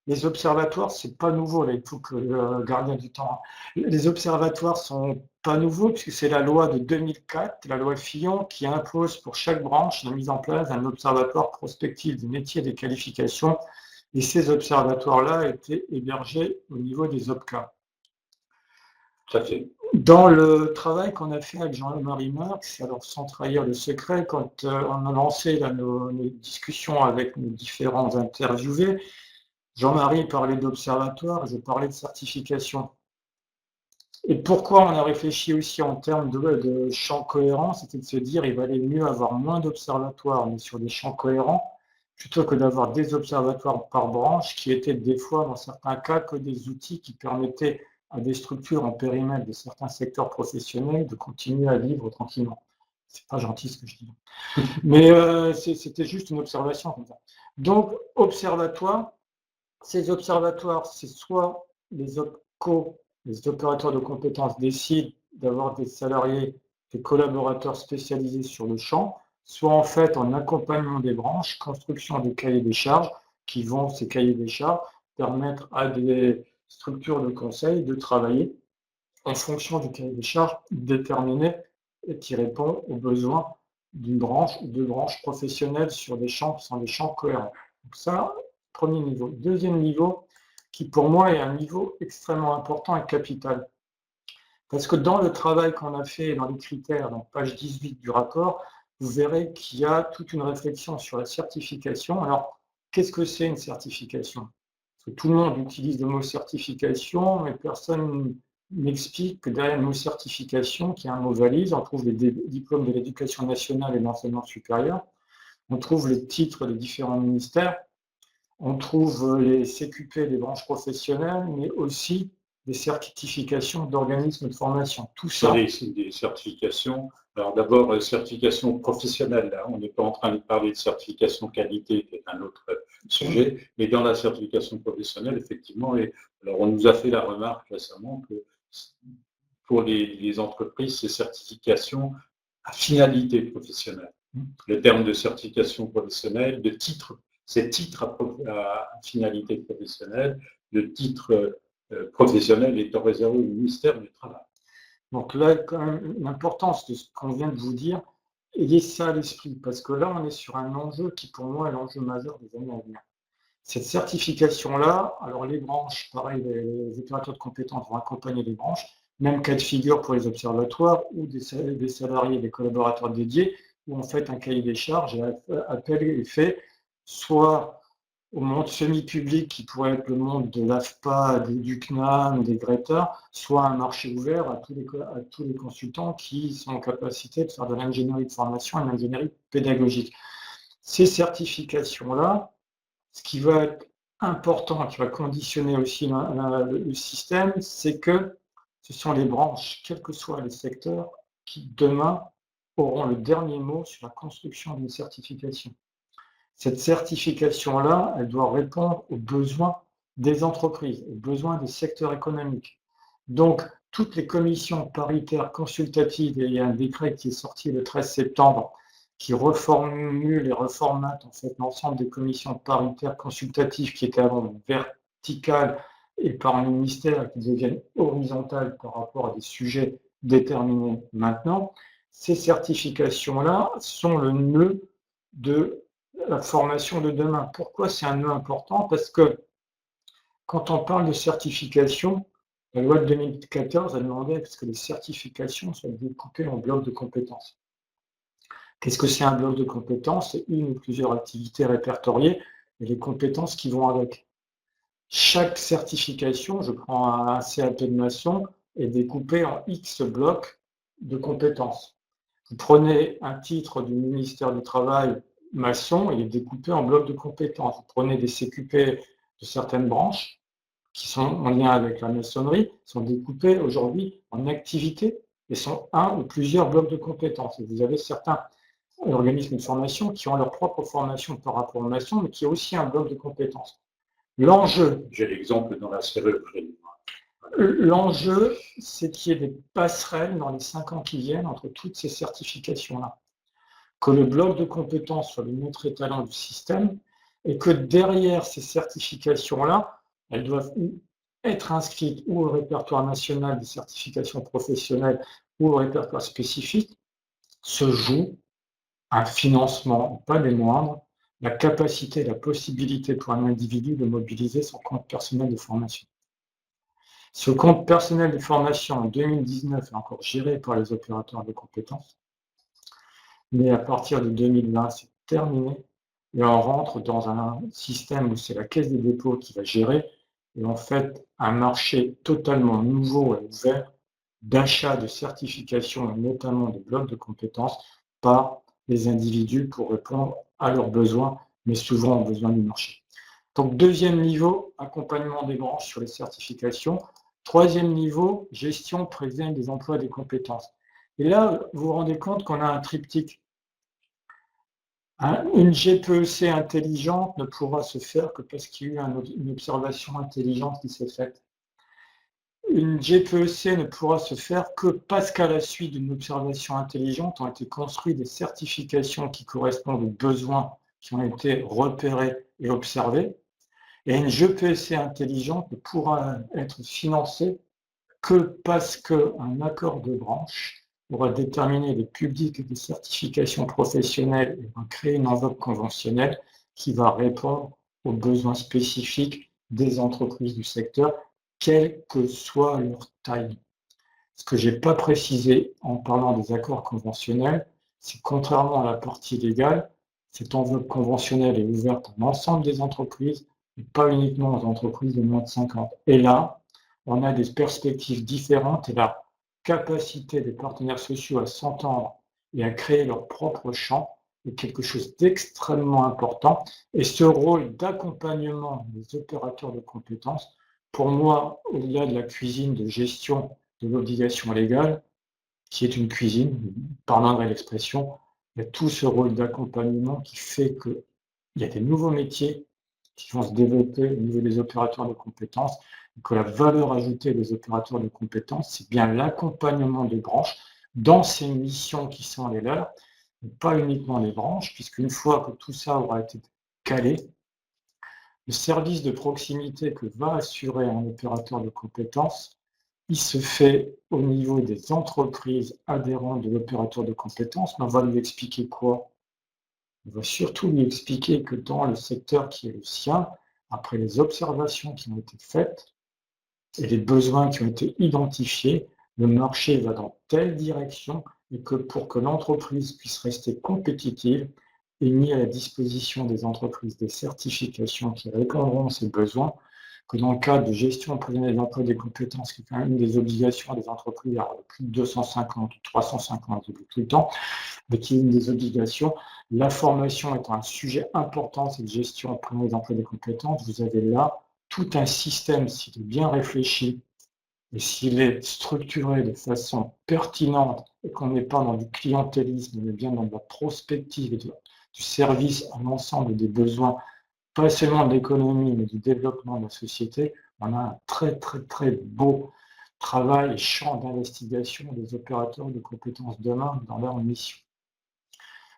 les observatoires, c'est pas nouveau, là, il faut que le gardien du temps. Les observatoires sont pas nouveaux, puisque c'est la loi de 2004, la loi Fillon, qui impose pour chaque branche la mise en place d'un observatoire prospectif des métiers et des qualifications. Et ces observatoires-là étaient hébergés au niveau des OPCA. Tout à fait. Dans le travail qu'on a fait avec Jean-Marie Marx, alors sans trahir le secret, quand on a lancé nos discussions avec nos différents interviewés, Jean-Marie parlait d'observatoire, je parlais de certification. Et pourquoi on a réfléchi aussi en termes de champs cohérents, c'était de se dire qu'il valait mieux avoir moins d'observatoires, mais sur des champs cohérents, plutôt que d'avoir des observatoires par branche, qui étaient des fois, dans certains cas, que des outils qui permettaient à des structures en périmètre de certains secteurs professionnels de continuer à vivre tranquillement. C'est pas gentil ce que je dis. Mais c'était juste une observation comme ça. Donc, observatoire, ces observatoires, c'est soit les OPCO, les opérateurs de compétences, décident d'avoir des salariés, des collaborateurs spécialisés sur le champ, soit en fait en accompagnement des branches, construction des cahiers des charges, qui vont, ces cahiers des charges, permettre à des structures de conseil de travailler en fonction du cahier des charges déterminé et qui répond aux besoins d'une branche ou de branches professionnelles sur des champs qui sont des champs cohérents. Donc ça, premier niveau. Deuxième niveau, qui pour moi est un niveau extrêmement important et capital. Parce que dans le travail qu'on a fait, dans les critères, donc page 18 du rapport, vous verrez qu'il y a toute une réflexion sur la certification. Alors, qu'est-ce que c'est une certification? Parce que tout le monde utilise le mot certification, mais personne m'explique que derrière le mot certification, qui est un mot valise, on trouve les diplômes de l'éducation nationale et de l'enseignement supérieur, on trouve les titres des différents ministères, on trouve les CQP des branches professionnelles, mais aussi des certifications d'organismes de formation. Tout ça. Des certifications. Alors d'abord, certification professionnelle. Là, on n'est pas en train de parler de certification qualité, qui est un autre sujet. Mais dans la certification professionnelle, effectivement, alors on nous a fait la remarque récemment que pour les entreprises, c'est certification à finalité professionnelle. Le terme de certification professionnelle, de titre, c'est titre à finalité professionnelle, le titre professionnel étant réservé au ministère du Travail. Donc là, quand même, l'importance de ce qu'on vient de vous dire, ayez ça à l'esprit, parce que là, on est sur un enjeu qui, pour moi, est l'enjeu majeur des années à venir. Cette certification-là, alors les branches, pareil, les opérateurs de compétences vont accompagner les branches, même cas de figure pour les observatoires ou des salariés, des collaborateurs dédiés, où en fait un cahier des charges et appel est fait, soit au monde semi-public qui pourrait être le monde de l'AFPA, du CNAM, des Greta, soit un marché ouvert à tous les consultants qui sont en capacité de faire de l'ingénierie de formation et de l'ingénierie pédagogique. Ces certifications-là, ce qui va être important, qui va conditionner aussi le système, c'est que ce sont les branches, quels que soient les secteurs, qui demain auront le dernier mot sur la construction d'une certification. Cette certification-là, elle doit répondre aux besoins des entreprises, aux besoins des secteurs économiques. Donc, toutes les commissions paritaires consultatives, et il y a un décret qui est sorti le 13 septembre qui reformule et reformate en fait l'ensemble des commissions paritaires consultatives qui étaient avant verticales et par ministère qui deviennent horizontales par rapport à des sujets déterminés maintenant. Ces certifications-là sont le nœud de la formation de demain. Pourquoi c'est un nœud important? Parce que quand on parle de certification, la loi de 2014 a demandé à ce que les certifications soient découpées en blocs de compétences. Qu'est-ce que c'est un bloc de compétences? C'est une ou plusieurs activités répertoriées et les compétences qui vont avec. Chaque certification, je prends un CAP de maçon, est découpée en X blocs de compétences. Vous prenez un titre du ministère du Travail maçon, il est découpé en blocs de compétences. Vous prenez des CQP de certaines branches qui sont en lien avec la maçonnerie, sont découpés aujourd'hui en activités et sont un ou plusieurs blocs de compétences. Et vous avez certains organismes de formation qui ont leur propre formation par rapport aux maçons, mais qui ont aussi un bloc de compétences. L'enjeu, j'ai l'exemple dans la serrurerie. L'enjeu, c'est qu'il y ait des passerelles dans les 5 ans qui viennent entre toutes ces certifications-là. Que le bloc de compétences soit le maître étalon du système et que derrière ces certifications-là, elles doivent être inscrites ou au répertoire national des certifications professionnelles ou au répertoire spécifique, se joue un financement, pas des moindres, la capacité, la possibilité pour un individu de mobiliser son compte personnel de formation. Ce compte personnel de formation en 2019 est encore géré par les opérateurs de compétences, mais à partir de 2020, c'est terminé et on rentre dans un système où c'est la Caisse des dépôts qui va gérer et en fait un marché totalement nouveau et ouvert d'achat de certifications et notamment de blocs de compétences par les individus pour répondre à leurs besoins, mais souvent aux besoins du marché. Donc deuxième niveau, accompagnement des branches sur les certifications. Troisième niveau, gestion, prévient des emplois des compétences. Et là, vous vous rendez compte qu'on a un triptyque. Une GPEC intelligente ne pourra se faire que parce qu'il y a eu une observation intelligente qui s'est faite. Une GPEC ne pourra se faire que parce qu'à la suite d'une observation intelligente ont été construites des certifications qui correspondent aux besoins qui ont été repérés et observés. Et une GPEC intelligente ne pourra être financée que parce qu'un accord de branche aura déterminé les publics des certifications professionnelles et va créer une enveloppe conventionnelle qui va répondre aux besoins spécifiques des entreprises du secteur, quelle que soit leur taille. Ce que je n'ai pas précisé en parlant des accords conventionnels, c'est contrairement à la partie légale, cette enveloppe conventionnelle est ouverte à l'ensemble des entreprises et pas uniquement aux entreprises de moins de 50. Et là, on a des perspectives différentes et la capacité des partenaires sociaux à s'entendre et à créer leur propre champ est quelque chose d'extrêmement important. Et ce rôle d'accompagnement des opérateurs de compétences, pour moi, au-delà de la cuisine de gestion de l'obligation légale, qui est une cuisine, pardonnerai l'expression, il y a tout ce rôle d'accompagnement qui fait qu'il y a des nouveaux métiers qui vont se développer au niveau des opérateurs de compétences, et que la valeur ajoutée des opérateurs de compétences, c'est bien l'accompagnement des branches dans ces missions qui sont les leurs, et pas uniquement les branches, puisqu'une fois que tout ça aura été calé, le service de proximité que va assurer un opérateur de compétences, il se fait au niveau des entreprises adhérentes de l'opérateur de compétences, mais on va lui expliquer quoi? On va surtout lui expliquer que dans le secteur qui est le sien, après les observations qui ont été faites et les besoins qui ont été identifiés, le marché va dans telle direction et que pour que l'entreprise puisse rester compétitive, est mis à la disposition des entreprises des certifications qui répondront à ces besoins, que dans le cadre de gestion prévisionnelle de l'emploi des compétences, qui est quand même une des obligations des entreprises, alors plus de 250 ou 350, j'oublie tout le temps, mais qui est une des obligations. La formation étant un sujet important, cette gestion prévisionnelle de l'emploi des compétences, vous avez là tout un système, s'il est bien réfléchi et s'il est structuré de façon pertinente et qu'on n'est pas dans du clientélisme, mais bien dans de la prospective et du service à l'ensemble des besoins, pas seulement de l'économie, mais du développement de la société, on a un très, très, très beau travail et champ d'investigation des opérateurs de compétences demain dans leur mission.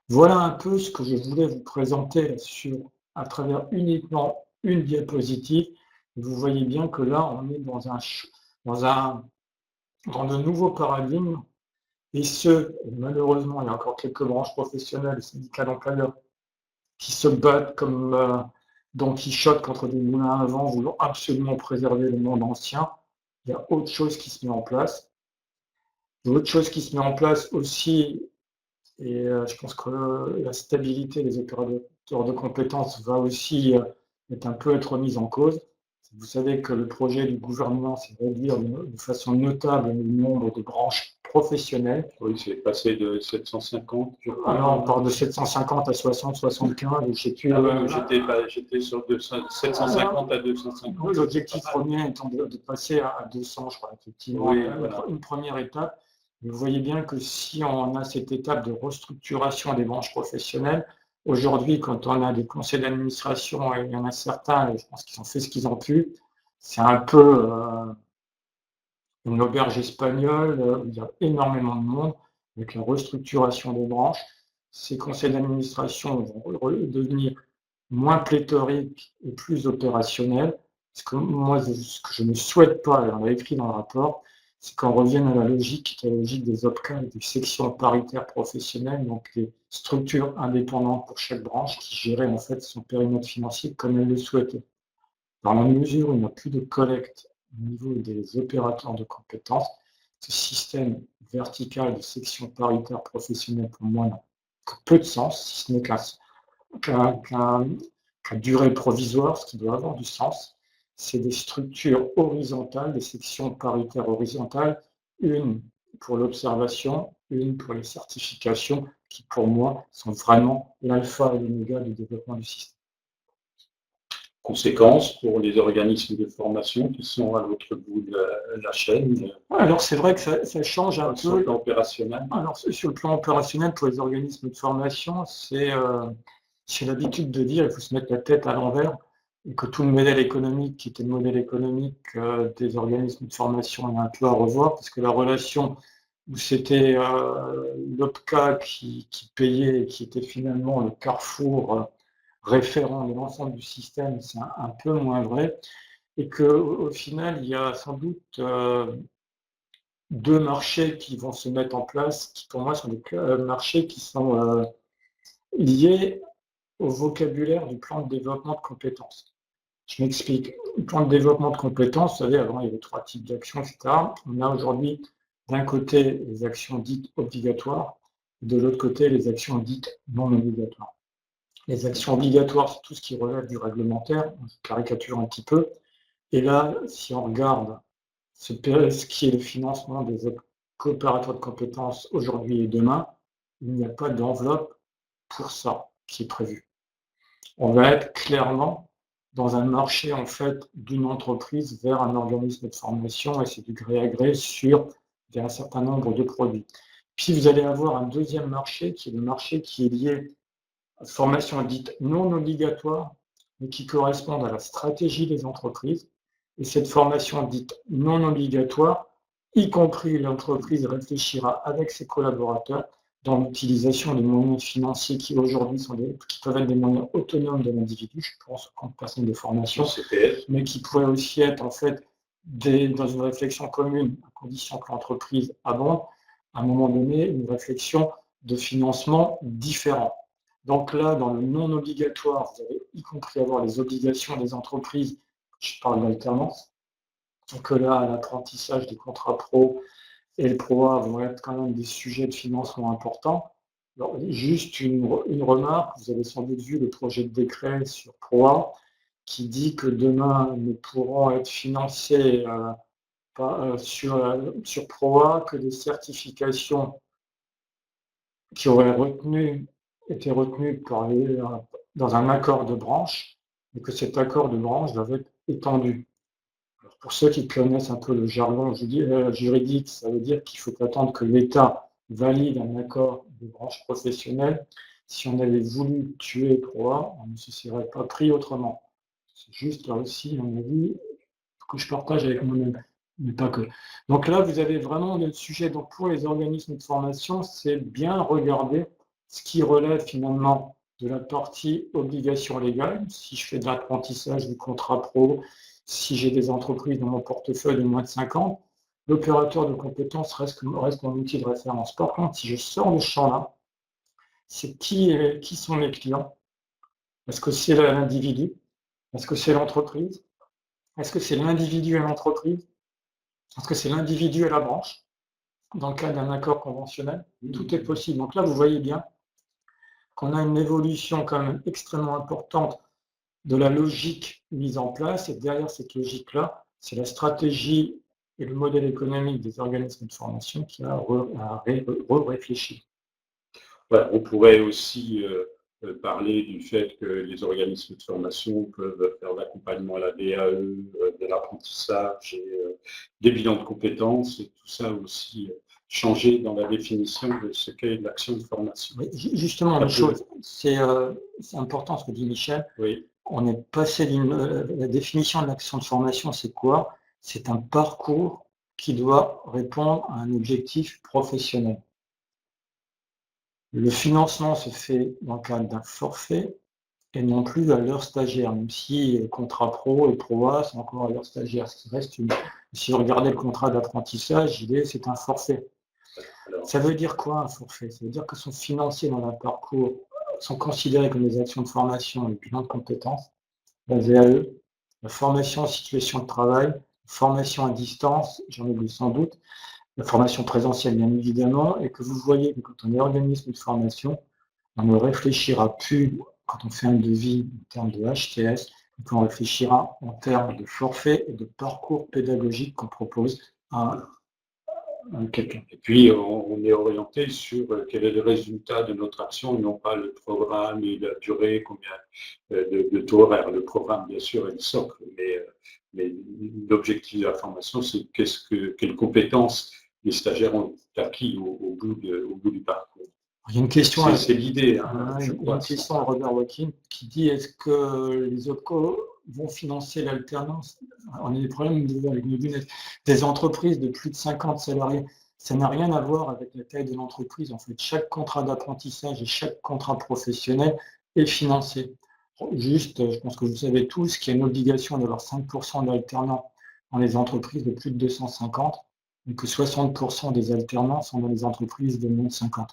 Voilà un peu ce que je voulais vous présenter à travers uniquement une diapositive. Vous voyez bien que là, on est dans de nouveaux paradigmes, et malheureusement, il y a encore quelques branches professionnelles et syndicats d'employeurs qui se battent comme Don Quichotte contre des moulins à vent, voulant absolument préserver le monde ancien. Il y a autre chose qui se met en place. Autre chose qui se met en place aussi, et je pense que la stabilité des opérateurs de compétences va aussi être mise en cause. Vous savez que le projet du gouvernement, c'est de réduire de façon notable le nombre de branches professionnelles. Oui, c'est passé de 750, je crois. Alors, on part de 750 à 60, 75, je sais plus. J'étais sur 750 à 250. L'objectif premier étant de passer à 200, je crois, effectivement, oui, voilà. Une première étape. Vous voyez bien que si on a cette étape de restructuration des branches professionnelles, aujourd'hui, quand on a des conseils d'administration, et il y en a certains, et je pense qu'ils ont fait ce qu'ils ont pu, c'est un peu une auberge espagnole où il y a énormément de monde. Avec la restructuration des branches, ces conseils d'administration vont devenir moins pléthoriques et plus opérationnels. Ce que je ne souhaite pas, et on l'a écrit dans le rapport, c'est qu'on revienne à la logique des OPCA, des sections paritaires professionnelles, donc des structures indépendantes pour chaque branche qui géraient en fait son périmètre financier comme elle le souhaitait. Dans la mesure où il n'y a plus de collecte au niveau des opérateurs de compétences, ce système vertical de sections paritaires professionnelles pour moi n'a que peu de sens, si ce n'est qu'à durée provisoire, ce qui doit avoir du sens. C'est des structures horizontales, des sections paritaires horizontales, une pour l'observation, une pour les certifications, qui pour moi sont vraiment l'alpha et l'oméga du développement du système. Conséquences pour les organismes de formation qui sont à l'autre bout de la chaîne. Alors c'est vrai que ça change un peu. Sur le plan opérationnel. Alors sur le plan opérationnel, pour les organismes de formation, j'ai l'habitude de dire qu'il faut se mettre la tête à l'envers et que tout le modèle économique qui était le modèle économique des organismes de formation est un peu à revoir, parce que la relation où c'était l'OPCA qui payait et qui était finalement le carrefour référent de l'ensemble du système, c'est un peu moins vrai, et qu'au final, il y a sans doute deux marchés qui vont se mettre en place, qui pour moi sont des marchés qui sont liés au vocabulaire du plan de développement de compétences. Je m'explique. Le plan de développement de compétences, vous savez, avant il y avait 3 types d'actions, etc. On a aujourd'hui d'un côté les actions dites obligatoires, de l'autre côté les actions dites non obligatoires. Les actions obligatoires, c'est tout ce qui relève du réglementaire, je caricature un petit peu. Et là, si on regarde ce qui est le financement des coopérateurs de compétences aujourd'hui et demain, il n'y a pas d'enveloppe pour ça qui est prévu. On va être clairement dans un marché en fait d'une entreprise vers un organisme de formation, et c'est du gré à gré vers un certain nombre de produits. Puis vous allez avoir un deuxième marché qui est le marché qui est lié formation dite non obligatoire, mais qui correspondent à la stratégie des entreprises. Et cette formation dite non obligatoire, y compris l'entreprise réfléchira avec ses collaborateurs dans l'utilisation des moyens financiers qui aujourd'hui qui peuvent être des moyens autonomes de l'individu, je pense au compte personnel de formation, mais qui pourraient aussi être en fait dans une réflexion commune, à condition que l'entreprise abonde, à un moment donné, une réflexion de financement différent. Donc là, dans le non obligatoire, vous allez y compris avoir les obligations des entreprises, je parle d'alternance, donc là, l'apprentissage des contrats pro et le PROA vont être quand même des sujets de financement importants. Alors, juste une remarque, vous avez sans doute vu le projet de décret sur PROA qui dit que demain, nous pourrons être financés sur PROA que des certifications qui auraient été retenues dans un accord de branche, et que cet accord de branche doit être étendu. Alors, pour ceux qui connaissent un peu le jargon juridique, ça veut dire qu'il faut attendre que l'État valide un accord de branche professionnelle. Si on avait voulu tuer PROA, on ne se serait pas pris autrement. C'est juste là aussi un avis que je partage avec moi-même. mais pas que. Donc là, vous avez vraiment le sujet. Donc pour les organismes de formation, c'est bien regarder ce qui relève finalement de la partie obligation légale. Si je fais de l'apprentissage du contrat pro, si j'ai des entreprises dans mon portefeuille de moins de 5 ans, l'opérateur de compétences reste mon outil de référence. Par contre, si je sors de ce champ-là, c'est qui sont mes clients? Est-ce que c'est l'individu? Est-ce que c'est l'entreprise? Est-ce que c'est l'individu et l'entreprise? Est-ce que c'est l'individu et la branche? Dans le cadre d'un accord conventionnel, tout est possible. Donc là, vous voyez bien qu'on a une évolution quand même extrêmement importante de la logique mise en place. Et derrière cette logique-là, c'est la stratégie et le modèle économique des organismes de formation qui a réfléchi. Ouais, on pourrait aussi parler du fait que les organismes de formation peuvent faire de l'accompagnement à la BAE, de l'apprentissage et des bilans de compétences, et tout ça aussi changer dans la définition de ce qu'est l'action de formation. Oui, justement, une chose, c'est important ce que dit Michel. Oui. On est passé la définition de l'action de formation, c'est quoi? C'est un parcours qui doit répondre à un objectif professionnel. Le financement se fait dans le cadre d'un forfait et non plus à l'heure stagiaire, même si contrat pro et pro-A sont encore à l'heure stagiaire. Ce qui reste si vous regardez le contrat d'apprentissage, c'est un forfait. Ça veut dire quoi un forfait? Ça veut dire que sont financés dans un parcours, sont considérés comme des actions de formation et bilans de compétences, la VAE, la formation en situation de travail, formation à distance, j'en oublie sans doute, la formation présentielle bien évidemment, et que vous voyez que quand on est organisme de formation, on ne réfléchira plus, quand on fait un devis en termes de HTS, qu'on réfléchira en termes de forfait et de parcours pédagogique qu'on propose à quelqu'un. Et puis, on est orienté sur quel est le résultat de notre action, non pas le programme et la durée, combien de taux horaire. Le programme, bien sûr, est le socle, mais l'objectif de la formation, c'est quelles compétences les stagiaires ont acquis au bout du parcours. Il y a une question, c'est l'idée. Il y a une question à Robert Wakin qui dit est-ce que les OPCO vont financer l'alternance? On a des problèmes avec des entreprises de plus de 50 salariés. Ça n'a rien à voir avec la taille de l'entreprise. En fait, chaque contrat d'apprentissage et chaque contrat professionnel est financé. Juste, je pense que vous savez tous qu'il y a une obligation d'avoir 5% d'alternants dans les entreprises de plus de 250 et que 60% des alternants sont dans les entreprises de moins de 50.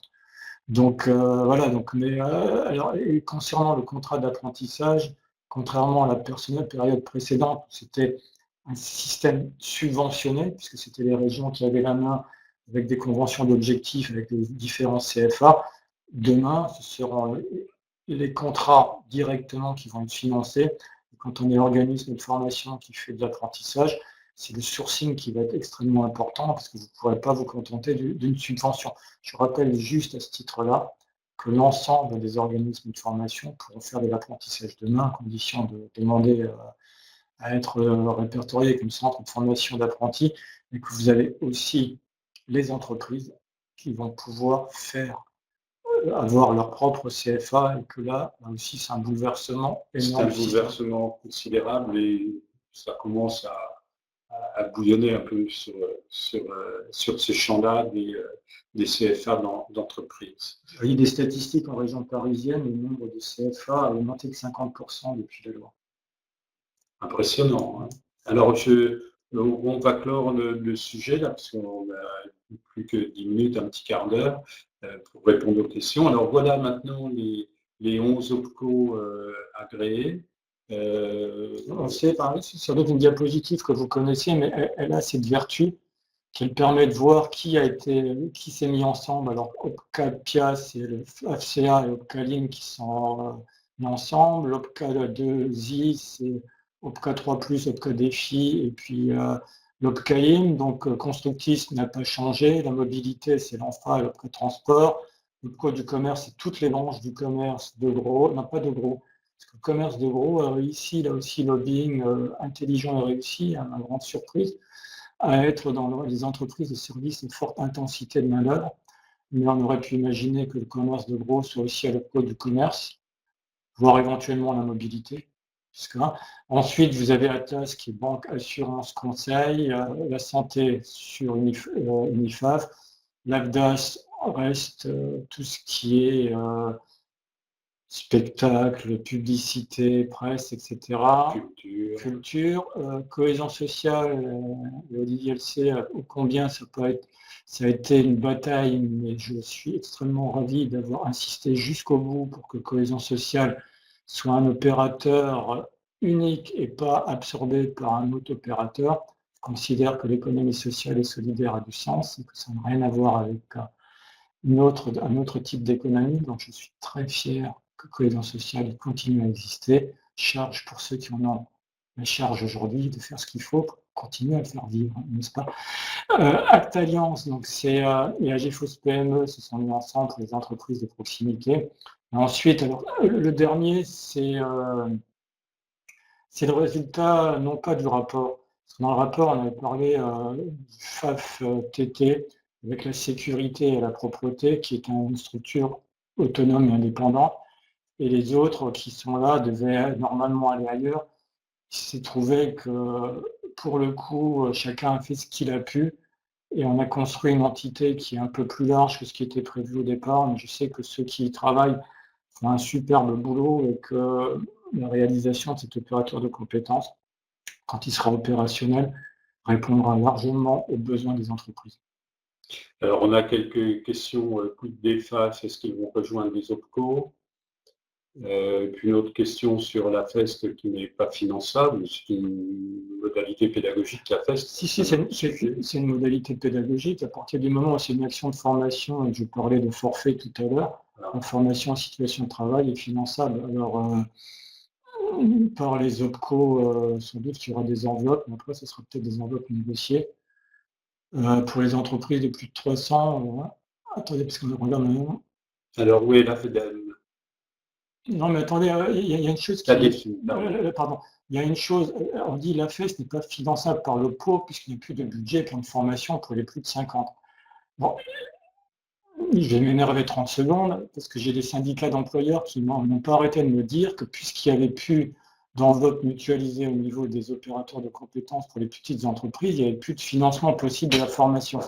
Donc voilà, alors, et concernant le contrat d'apprentissage, contrairement à la période précédente, c'était un système subventionné, puisque c'était les régions qui avaient la main avec des conventions d'objectifs avec les différents CFA. Demain, ce seront les contrats directement qui vont être financés. Quand on est organisme de formation qui fait de l'apprentissage, c'est le sourcing qui va être extrêmement important parce que vous ne pourrez pas vous contenter d'une subvention. Je rappelle juste à ce titre-là que l'ensemble des organismes de formation pourront faire de l'apprentissage demain à condition de demander à être répertorié comme centre de formation d'apprentis, mais que vous avez aussi les entreprises qui vont pouvoir avoir leur propre CFA et que là aussi c'est un bouleversement énorme. C'est un bouleversement considérable et ça commence à bouillonner un peu sur ces champs-là des CFA d'entreprise. Il y a des statistiques en région parisienne, le nombre de CFA a augmenté de 50% depuis la loi. Impressionnant. Hein. Alors, on va clore le sujet, là, parce qu'on a plus que 10 minutes, un petit quart d'heure, pour répondre aux questions. Alors, voilà maintenant les 11 OPCO agréés. On sait, sur une diapositive que vous connaissiez, mais elle a cette vertu qu'elle permet de voir qui s'est mis ensemble. Alors, OPCA PIA, c'est le FCA et OPCA Lim qui sont mis ensemble. OPCA 2I, c'est OPCA 3+, OPCA Défi, et puis l'OPCA Lim. Donc, constructisme n'a pas changé. La mobilité, c'est l'ENFA et l'OPCA Transport. L'OPCA du commerce, c'est toutes les branches du commerce de gros, non pas de gros. Parce que le commerce de gros a réussi, là aussi, lobbying intelligent a réussi, à ma grande surprise, à être dans les entreprises de services de forte intensité de main-d'œuvre. Mais on aurait pu imaginer que le commerce de gros soit aussi à l'opposé du commerce, voire éventuellement la mobilité. jusque-là. Ensuite, vous avez Atos qui est banque, assurance, conseil, la santé sur Unifaf, l'AFDAS reste tout ce qui est spectacle, publicité, presse, etc. Culture, cohésion sociale, Olivier le sait, ô combien ça a été une bataille, mais je suis extrêmement ravi d'avoir insisté jusqu'au bout pour que cohésion sociale soit un opérateur unique et pas absorbé par un autre opérateur. Je considère que l'économie sociale et solidaire a du sens et que ça n'a rien à voir avec un autre type d'économie, donc je suis très fier que cohésion sociale continue à exister. Charge pour ceux qui en ont la charge aujourd'hui de faire ce qu'il faut pour continuer à le faire vivre, n'est-ce pas? Acte Alliance, donc c'est et AGFOS PME se sont mis ensemble pour les entreprises de proximité. Et ensuite, alors, le dernier, c'est le résultat non pas du rapport. Parce que dans le rapport, on avait parlé du FAF-TT avec la sécurité et la propreté, qui est une structure autonome et indépendante. Et les autres qui sont là devaient normalement aller ailleurs. Il s'est trouvé que, pour le coup, chacun a fait ce qu'il a pu. Et on a construit une entité qui est un peu plus large que ce qui était prévu au départ. Mais je sais que ceux qui y travaillent font un superbe boulot et que la réalisation de cet opérateur de compétences, quand il sera opérationnel, répondra largement aux besoins des entreprises. Alors, on a quelques questions. Coup de DEFAS, est-ce qu'ils vont rejoindre les OPCO? Puis une autre question sur la FEST qui n'est pas finançable, c'est une modalité pédagogique, la FEST. Si, c'est une modalité pédagogique. À partir du moment où c'est une action de formation, et je parlais de forfait tout à l'heure, la formation en situation de travail est finançable. Alors, par les OPCO, sans doute qu'il y aura des enveloppes, mais après, ce sera peut-être des enveloppes négociées. Pour les entreprises de plus de 300, attendez, parce qu'on regarde maintenant. Alors, où est la FEDEM? Non, mais attendez, il y a une chose qui pardon. Il y a une chose, on dit la FES n'est pas finançable par le pot puisqu'il n'y a plus de budget pour une formation pour les plus de 50. Bon, je vais m'énerver 30 secondes parce que j'ai des syndicats d'employeurs qui n'ont pas arrêté de me dire que puisqu'il n'y avait plus d'enveloppe mutualisée au niveau des opérateurs de compétences pour les petites entreprises, il n'y avait plus de financement possible de la formation.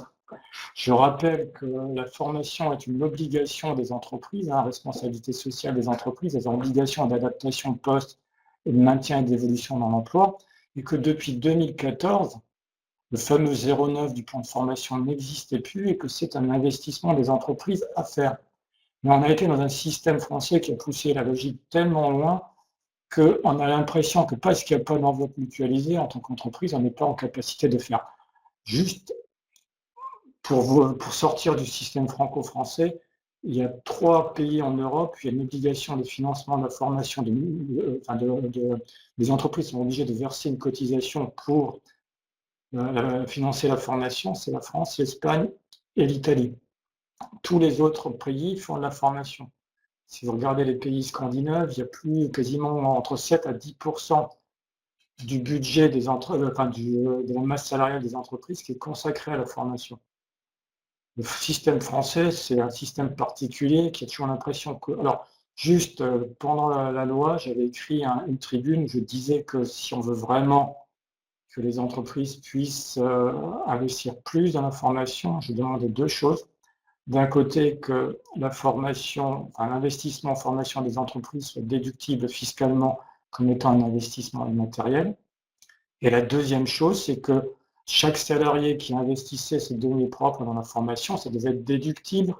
Je rappelle que la formation est une obligation des entreprises, responsabilité sociale des entreprises, elles ont obligation d'adaptation de poste et de maintien et d'évolution dans l'emploi, et que depuis 2014, le fameux 0,9 du plan de formation n'existait plus et que c'est un investissement des entreprises à faire. Mais on a été dans un système français qui a poussé la logique tellement loin qu'on a l'impression que parce qu'il n'y a pas d'enveloppe mutualisée, en tant qu'entreprise, on n'est pas en capacité de faire. Juste pour sortir du système franco-français, il y a 3 pays en Europe, il y a une obligation de financement de la formation, les entreprises sont obligées de verser une cotisation pour financer la formation, c'est la France, l'Espagne et l'Italie. Tous les autres pays font de la formation. Si vous regardez les pays scandinaves, il y a plus quasiment entre 7 à 10% du budget de la masse salariale des entreprises qui est consacrée à la formation. Le système français, c'est un système particulier qui a toujours l'impression que... Alors, juste pendant la loi, j'avais écrit une tribune, je disais que si on veut vraiment que les entreprises puissent investir plus dans la formation, je demandais 2 choses. D'un côté, que la formation, l'investissement en formation des entreprises soit déductible fiscalement comme étant un investissement immatériel. Et la deuxième chose, c'est que chaque salarié qui investissait ses deniers propres dans la formation, ça devait être déductible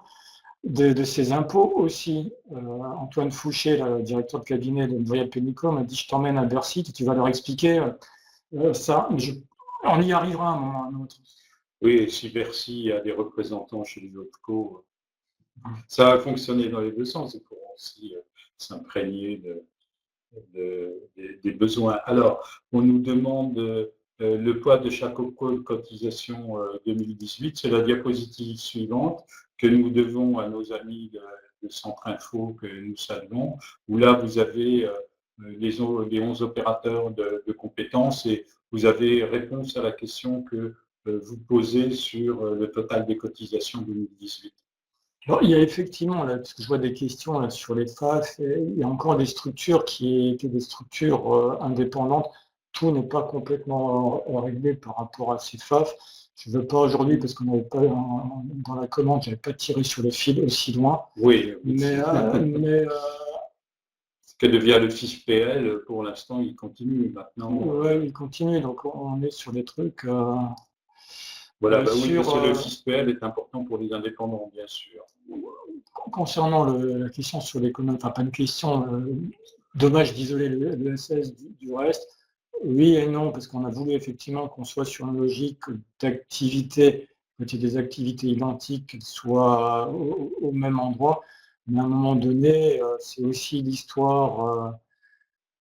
de ses impôts aussi. Antoine Fouché, le directeur de cabinet de Voyal Pénicaud, m'a dit « Je t'emmène à Bercy, tu vas leur expliquer ça. » On y arrivera à un moment ou à un autre. Oui, et si Bercy a des représentants chez les OPCO, ça a fonctionné dans les deux sens. Ils pourront aussi s'imprégner des besoins. Alors, on nous demande le poids de chaque OPCO de cotisation 2018. C'est la diapositive suivante que nous devons à nos amis de Centre Info que nous saluons, où là, vous avez les 11 opérateurs de compétences et vous avez réponse à la question que vous posez sur le total des cotisations 2018. Alors, il y a effectivement, là, parce que je vois des questions là, sur les FAF, et il y a encore des structures qui étaient des structures indépendantes. Tout n'est pas complètement réglé par rapport à ces FAF. Je ne veux pas aujourd'hui, parce qu'on n'avait pas, dans la commande, je n'avais pas tiré sur le fil aussi loin. Oui, Mais ce que devient le FIFPL, pour l'instant, il continue maintenant. ouais, il continue, donc on est sur des trucs. Voilà, bah oui, sur, parce que le FIFPL est important pour les indépendants, bien sûr. concernant la question sur l'économie, enfin pas une question, dommage d'isoler le SS du reste. Oui et non, parce qu'on a voulu effectivement qu'on soit sur une logique d'activité, que des activités identiques, qu'elles soient au même endroit. Mais à un moment donné, c'est aussi l'histoire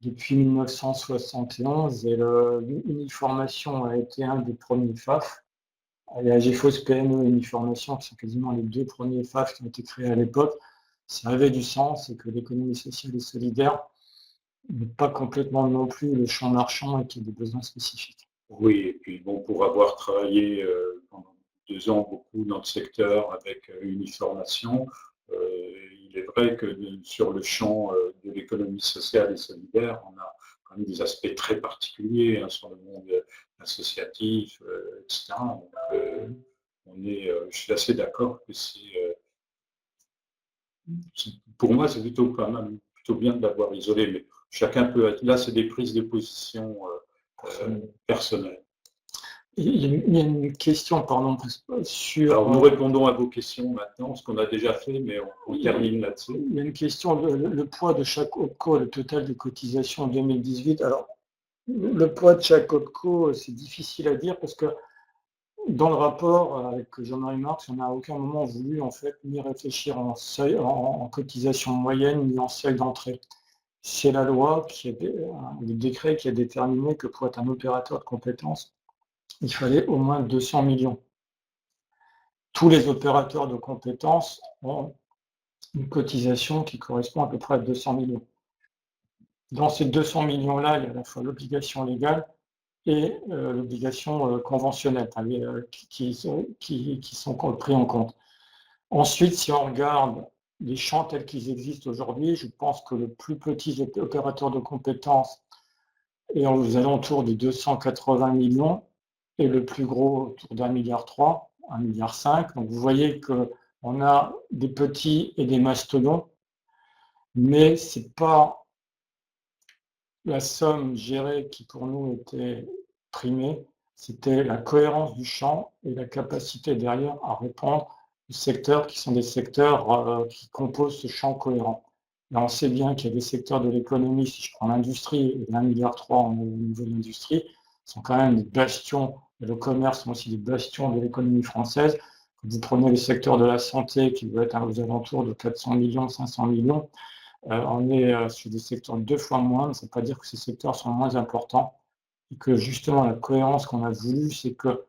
depuis 1971 et l'uniformation a été un des premiers FAF. Il y a GFOS, PME et Uniformation, qui sont quasiment les deux premiers FAF qui ont été créés à l'époque. Ça avait du sens et que l'économie sociale et solidaire n'est pas complètement non plus le champ marchand et qu'il y a des besoins spécifiques. Oui, et puis bon, pour avoir travaillé pendant 2 ans beaucoup dans le secteur avec Uniformation, il est vrai que sur le champ de l'économie sociale et solidaire, on a quand même des aspects très particuliers sur le monde associatif, etc. Donc, je suis assez d'accord que pour moi, c'est plutôt quand même plutôt bien de l'avoir isolé, mais chacun peut être là, c'est des prises de position personnelles. Il y a une question, pardon, sur. Alors, nous répondons à vos questions maintenant, ce qu'on a déjà fait, mais on termine là-dessus. Il y a une question, le poids de chaque OPCO, le total de cotisations en 2018. Alors, le poids de chaque OPCO, c'est difficile à dire parce que dans le rapport avec Jean-Marie Marx, on n'a à aucun moment voulu en fait ni réfléchir en seuil, en cotisation moyenne, ni en seuil d'entrée. C'est la loi le décret qui a déterminé que pour être un opérateur de compétences, il fallait au moins 200 millions. Tous les opérateurs de compétences ont une cotisation qui correspond à peu près à 200 millions. Dans ces 200 millions-là, il y a à la fois l'obligation légale et l'obligation conventionnelle, qui sont pris en compte. Ensuite, si on regarde les champs tels qu'ils existent aujourd'hui, je pense que le plus petit opérateur de compétences est aux alentours des 280 millions et le plus gros autour d'1,3 milliard, 1,5 milliard. Donc vous voyez qu'on a des petits et des mastodontes, mais ce n'est pas la somme gérée qui pour nous était primée, c'était la cohérence du champ et la capacité derrière à répondre aux secteurs qui sont des secteurs qui composent ce champ cohérent. Là, on sait bien qu'il y a des secteurs de l'économie, si je prends l'industrie, et 1,3 milliard au niveau de l'industrie, sont quand même des bastions, et le commerce sont aussi des bastions de l'économie française. Quand vous prenez le secteur de la santé, qui doit être aux alentours de 400 millions, 500 millions, on est sur des secteurs 2 fois moins, mais ça ne veut pas dire que ces secteurs sont moins importants et que justement la cohérence qu'on a voulu, c'est que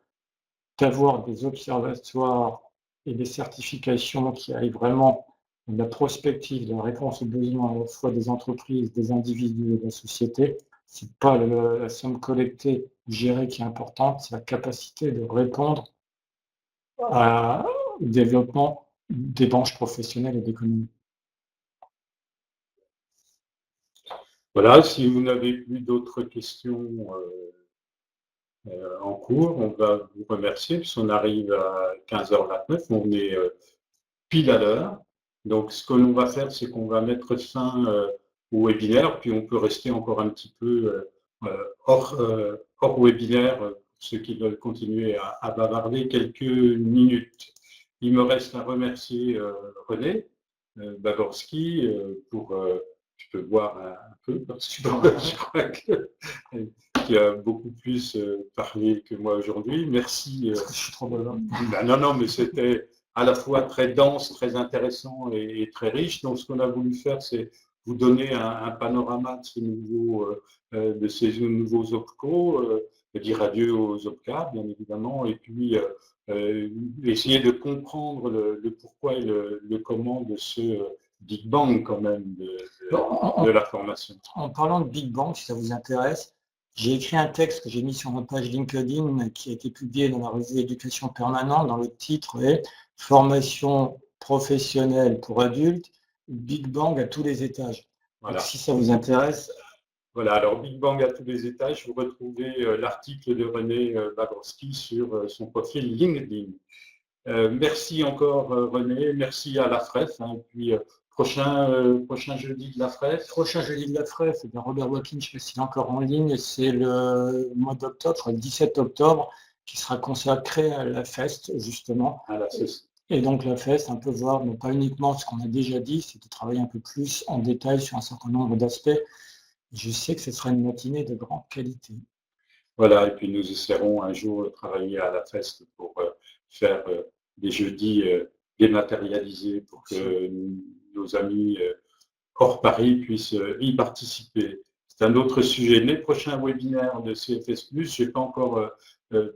d'avoir des observatoires et des certifications qui aillent vraiment de la prospective, de la réponse aux besoins à la fois des entreprises, des individus et de la société. Ce n'est pas la somme collectée, gérée qui est importante, c'est la capacité de répondre au développement des branches professionnelles et d'économie. Voilà, si vous n'avez plus d'autres questions en cours, on va vous remercier, puisqu'on arrive à 15h29, on est pile à l'heure. Donc, ce que l'on va faire, c'est qu'on va mettre fin au webinaire, puis on peut rester encore un petit peu hors webinaire, pour ceux qui veulent continuer à bavarder quelques minutes. Il me reste à remercier René Bavorski pour... je peux boire un peu, parce que je crois qu'il a beaucoup plus parlé que moi aujourd'hui. Merci. Je suis trop bon. Non, mais c'était à la fois très dense, très intéressant et très riche. Donc, ce qu'on a voulu faire, c'est vous donner un panorama de ces nouveaux OPCO, dire adieu aux OPCA, bien évidemment, et puis essayer de comprendre le pourquoi et le comment de ce Big Bang quand même de la formation. En parlant de Big Bang, si ça vous intéresse, j'ai écrit un texte que j'ai mis sur ma page LinkedIn qui a été publié dans la revue Éducation permanente, dont le titre est « Formation professionnel pour adultes, Big Bang à tous les étages. Voilà. Donc, si ça vous intéresse. Voilà, alors Big Bang à tous les étages, vous retrouvez l'article de René Bagroski sur son profil LinkedIn. Merci encore René, merci à la FREF, hein, et puis prochain jeudi de la FREF. Prochain jeudi de la FREF, Robert Watkins, je ne sais pas s'il est encore en ligne, c'est le mois d'octobre, le 17 octobre, qui sera consacré à la FEST, justement. À la FEST. Et donc la FEST, un peu voir, mais pas uniquement ce qu'on a déjà dit, c'est de travailler un peu plus en détail sur un certain nombre d'aspects. Je sais que ce sera une matinée de grande qualité. Voilà, et puis nous essaierons un jour travailler à la FEST pour faire des jeudis dématérialisés pour que nos amis hors Paris puissent y participer. C'est un autre sujet. Les prochains webinaires de CFS+, je n'ai pas encore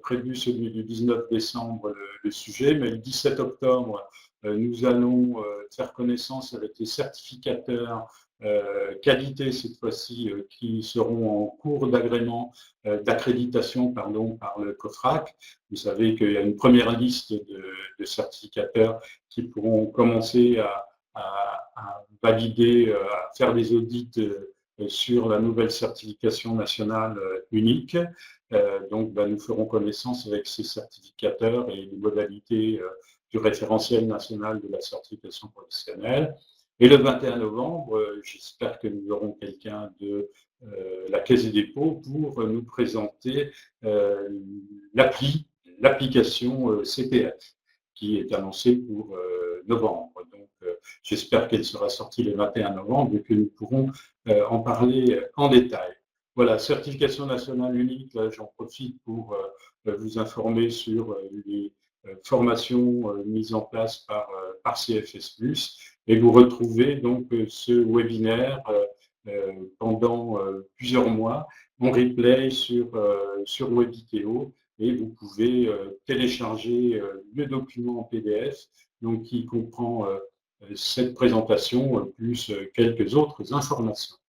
prévu celui du 19 décembre le sujet, mais le 17 octobre, nous allons faire connaissance avec les certificateurs qualité cette fois-ci qui seront en cours d'agrément, d'accréditation par le COFRAC. Vous savez qu'il y a une première liste de certificateurs qui pourront commencer à valider, à faire des audits sur la nouvelle certification nationale unique. Donc, nous ferons connaissance avec ces certificateurs et les modalités du référentiel national de la certification professionnelle. Et le 21 novembre, j'espère que nous aurons quelqu'un de la Caisse des dépôts pour nous présenter l'application CPF qui est annoncée pour novembre. Donc, j'espère qu'elle sera sortie le 21 novembre et que nous pourrons en parler en détail. Voilà, certification nationale unique, là j'en profite pour vous informer sur les formations mises en place par CFS+, et vous retrouvez donc ce webinaire pendant plusieurs mois en replay sur Webvideo, et vous pouvez télécharger le document en PDF donc, qui comprend cette présentation plus quelques autres informations.